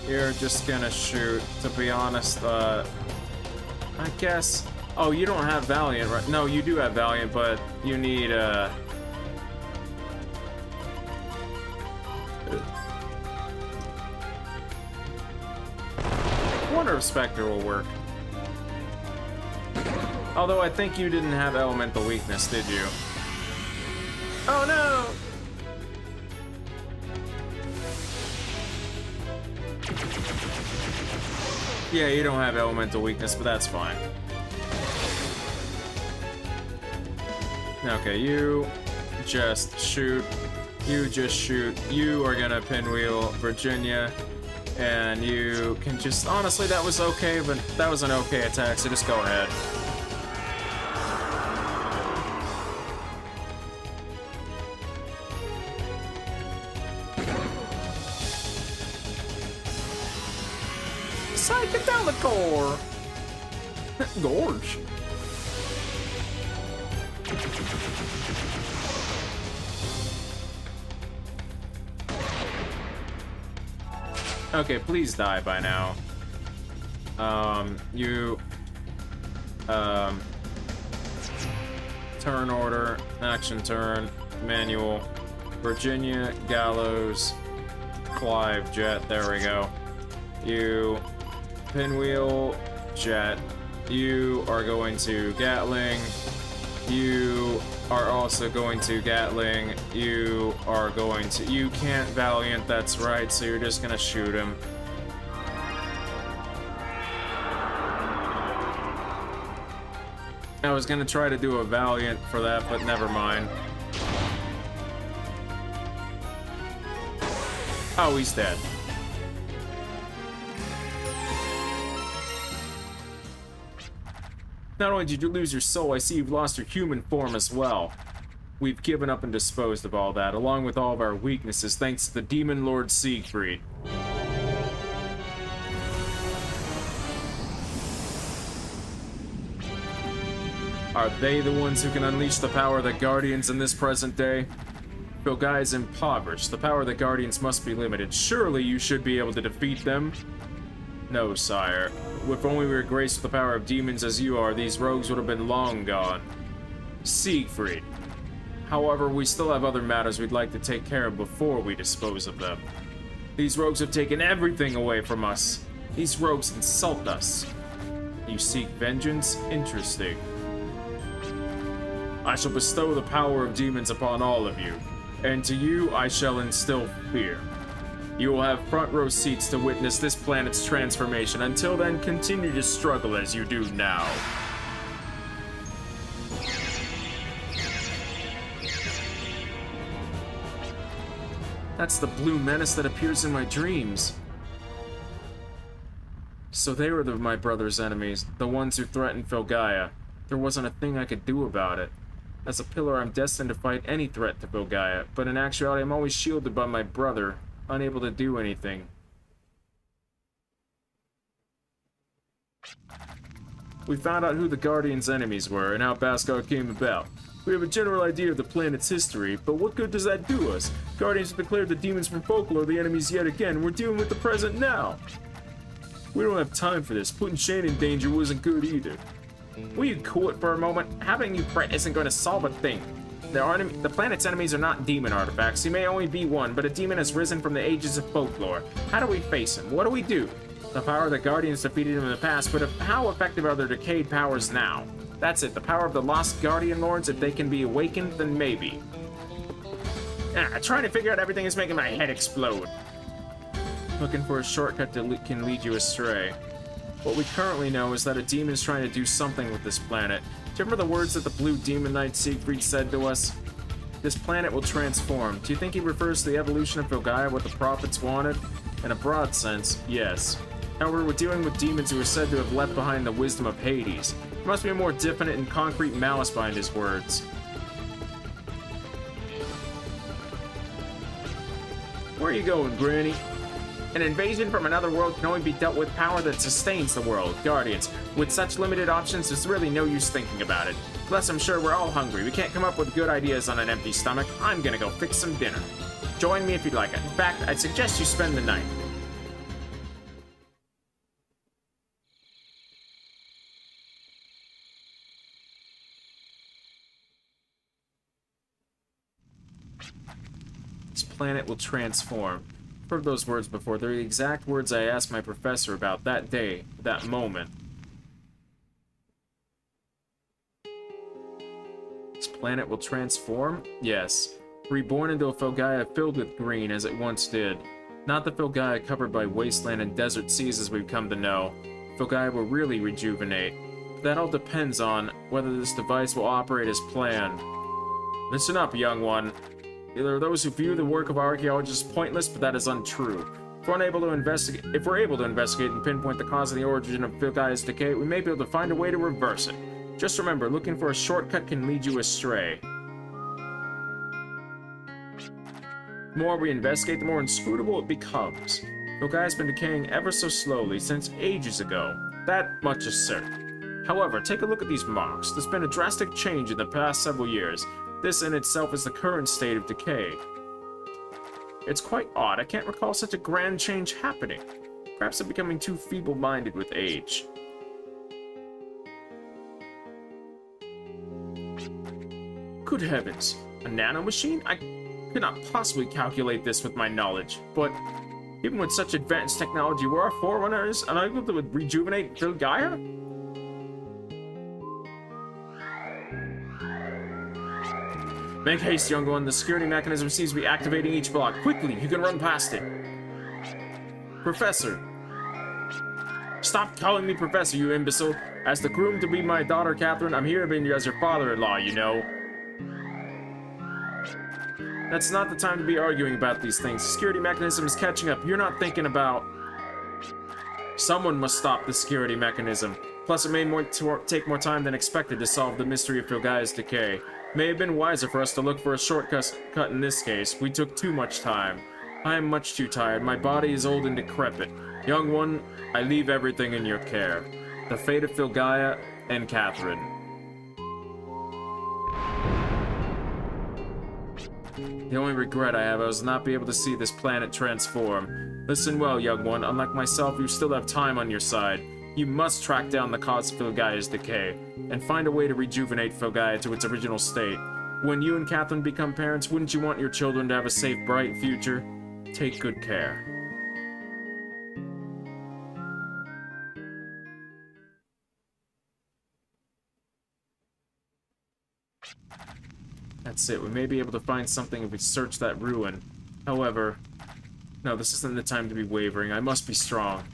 You're just gonna shoot. To be honest, I guess. Oh, you don't have Valiant, right? No, you do have Valiant, but you need, Wonder if Spectre will work. Although I think you didn't have Elemental Weakness, did you? Oh no! Yeah, you don't have Elemental Weakness, but that's fine. Okay, you just shoot. You just shoot. You are gonna Pinwheel Virginia. And you can just... Honestly, that was okay, but that was an okay attack, so just go ahead. psychedelic core. Gorge. Okay, please die by now. Turn order, action turn, manual, Virginia, Gallows, Clive, Jet, there we go. You, Pinwheel, Jet, you are going to Gatling, you are also going to Gatling, you are going to, you can't Valiant, that's right, so you're just gonna shoot him. I was gonna try to do a Valiant for that, but never mind. Oh, he's dead. Not only did you lose your soul, I see you've lost your human form as well. We've given up and disposed of all that, along with all of our weaknesses, thanks to the Demon Lord Siegfried. Are they the ones who can unleash the power of the Guardians in this present day? Filgaia is impoverished. The power of the Guardians must be limited. Surely you should be able to defeat them? No, sire. If only we were graced with the power of demons as you are, these rogues would have been long gone. Siegfried. However, we still have other matters we'd like to take care of before we dispose of them. These rogues have taken everything away from us. These rogues insult us. You seek vengeance? Interesting. I shall bestow the power of demons upon all of you, and to you I shall instill fear. You will have front row seats to witness this planet's transformation. Until then, continue to struggle as you do now. That's the blue menace that appears in my dreams. So they were my brother's enemies, the ones who threatened Filgaia. There wasn't a thing I could do about it. As a pillar, I'm destined to fight any threat to Filgaia, but in actuality, I'm always shielded by my brother, unable to do anything. We found out who the Guardian's enemies were and how Baskar came about. We have a general idea of the planet's history, but what good does that do us? Guardians have declared the demons from folklore the enemies yet again. We're dealing with the present now. We don't have time for this. Putting Shane in danger wasn't good either. Will you cool it for a moment? Having you fret isn't going to solve a thing. The planet's enemies are not demon artifacts. He may only be one, but a demon has risen from the ages of folklore. How do we face him? What do we do? The power of the Guardians defeated him in the past, but how effective are their decayed powers now? That's it, the power of the lost Guardian Lords. If they can be awakened, then maybe. Trying to figure out everything is making my head explode. Looking for a shortcut that can lead you astray. What we currently know is that a demon is trying to do something with this planet. Do you remember the words that the Blue Demon Knight Siegfried said to us? This planet will transform. Do you think he refers to the evolution of Filgaia, what the prophets wanted? In a broad sense, yes. However, we're dealing with demons who are said to have left behind the wisdom of Hades. There must be a more definite and concrete malice behind his words. Where are you going, Granny? An invasion from another world can only be dealt with power that sustains the world, Guardians. With such limited options, there's really no use thinking about it. Plus, I'm sure we're all hungry. We can't come up with good ideas on an empty stomach. I'm gonna go fix some dinner. Join me if you'd like. In fact, I'd suggest you spend the night. This planet will transform. I've heard those words before. They're the exact words I asked my professor about that day, that moment. This planet will transform? Yes. Reborn into a Filgaia filled with green as it once did. Not the Filgaia covered by wasteland and desert seas as we've come to know. Filgaia will really rejuvenate. But that all depends on whether this device will operate as planned. Listen up, young one. There are those who view the work of archaeologists pointless, but that is untrue. If we're able to investigate and pinpoint the cause of the origin of Filgaia's decay, we may be able to find a way to reverse it. Just remember, looking for a shortcut can lead you astray. The more we investigate, the more inscrutable it becomes. Filgaia has been decaying ever so slowly since ages ago. That much is certain. However, take a look at these marks. There's been a drastic change in the past several years. This in itself is the current state of decay. It's quite odd. I can't recall such a grand change happening. Perhaps I'm becoming too feeble-minded with age. Good heavens. A nanomachine? I could not possibly calculate this with my knowledge, but even with such advanced technology, were our forerunners unable to rejuvenate Filgaia? Make haste, young one. The security mechanism seems to be activating each block. Quickly, you can run past it. Professor. Stop calling me Professor, you imbecile. As the groom to be my daughter, Catherine, I'm here as your father-in-law, you know. That's not the time to be arguing about these things. The security mechanism is catching up. You're not thinking about... Someone must stop the security mechanism. Plus, it may take more time than expected to solve the mystery of Filgaia's decay. May have been wiser for us to look for a shortcut in this case. We took too much time. I am much too tired. My body is old and decrepit. Young one, I leave everything in your care. The fate of Filgaia and Catherine. The only regret I have is not be able to see this planet transform. Listen well, young one. Unlike myself, you still have time on your side. You must track down the cause of Filgaia's decay, and find a way to rejuvenate Filgaia to its original state. When you and Catherine become parents, wouldn't you want your children to have a safe, bright future? Take good care. That's it. We may be able to find something if we search that ruin. However, no, this isn't the time to be wavering. I must be strong.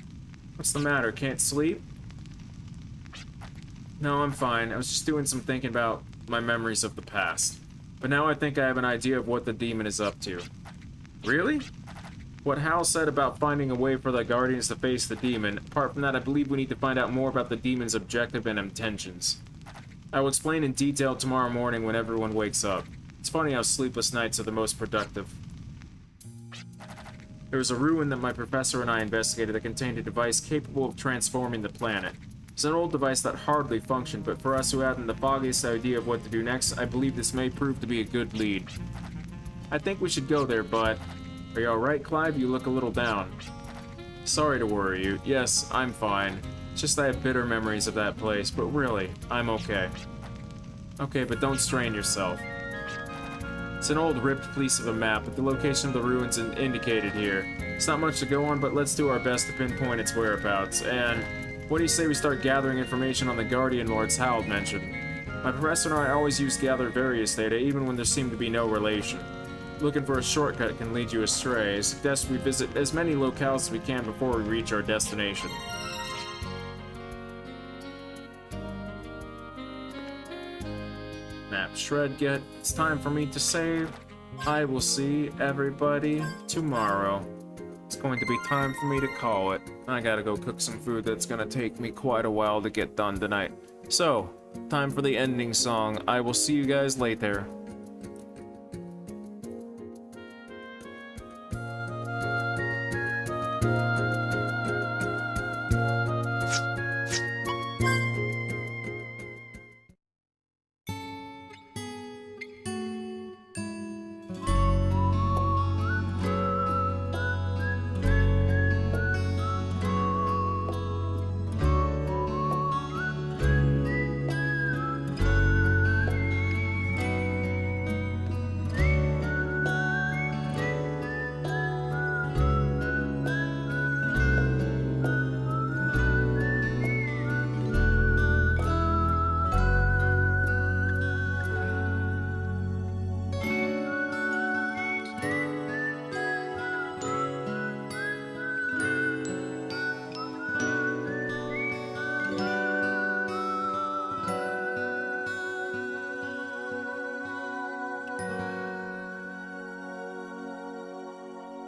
What's the matter? Can't sleep? No, I'm fine. I was just doing some thinking about my memories of the past. But now I think I have an idea of what the demon is up to. Really? What Hal said about finding a way for the Guardians to face the demon, apart from that, I believe we need to find out more about the demon's objective and intentions. I will explain in detail tomorrow morning when everyone wakes up. It's funny how sleepless nights are the most productive. There was a ruin that my professor and I investigated that contained a device capable of transforming the planet. It's an old device that hardly functioned, but for us who hadn't the foggiest idea of what to do next, I believe this may prove to be a good lead. I think we should go there, but... Are you alright, Clive? You look a little down. Sorry to worry you. Yes, I'm fine. It's just I have bitter memories of that place, but really, I'm okay. Okay, but don't strain yourself. It's an old ripped piece of a map, with the location of the ruins indicated here. It's not much to go on, but let's do our best to pinpoint its whereabouts, and... What do you say we start gathering information on the Guardian Lords Hal mentioned? My professor and I always used to gather various data, even when there seemed to be no relation. Looking for a shortcut can lead you astray. I suggest we visit as many locales as we can before we reach our destination. Map shred get. It's time for me to save. I will see everybody tomorrow. It's going to be time for me to call it. I gotta go cook some food that's gonna take me quite a while to get done tonight. So, time for the ending song. I will see you guys later.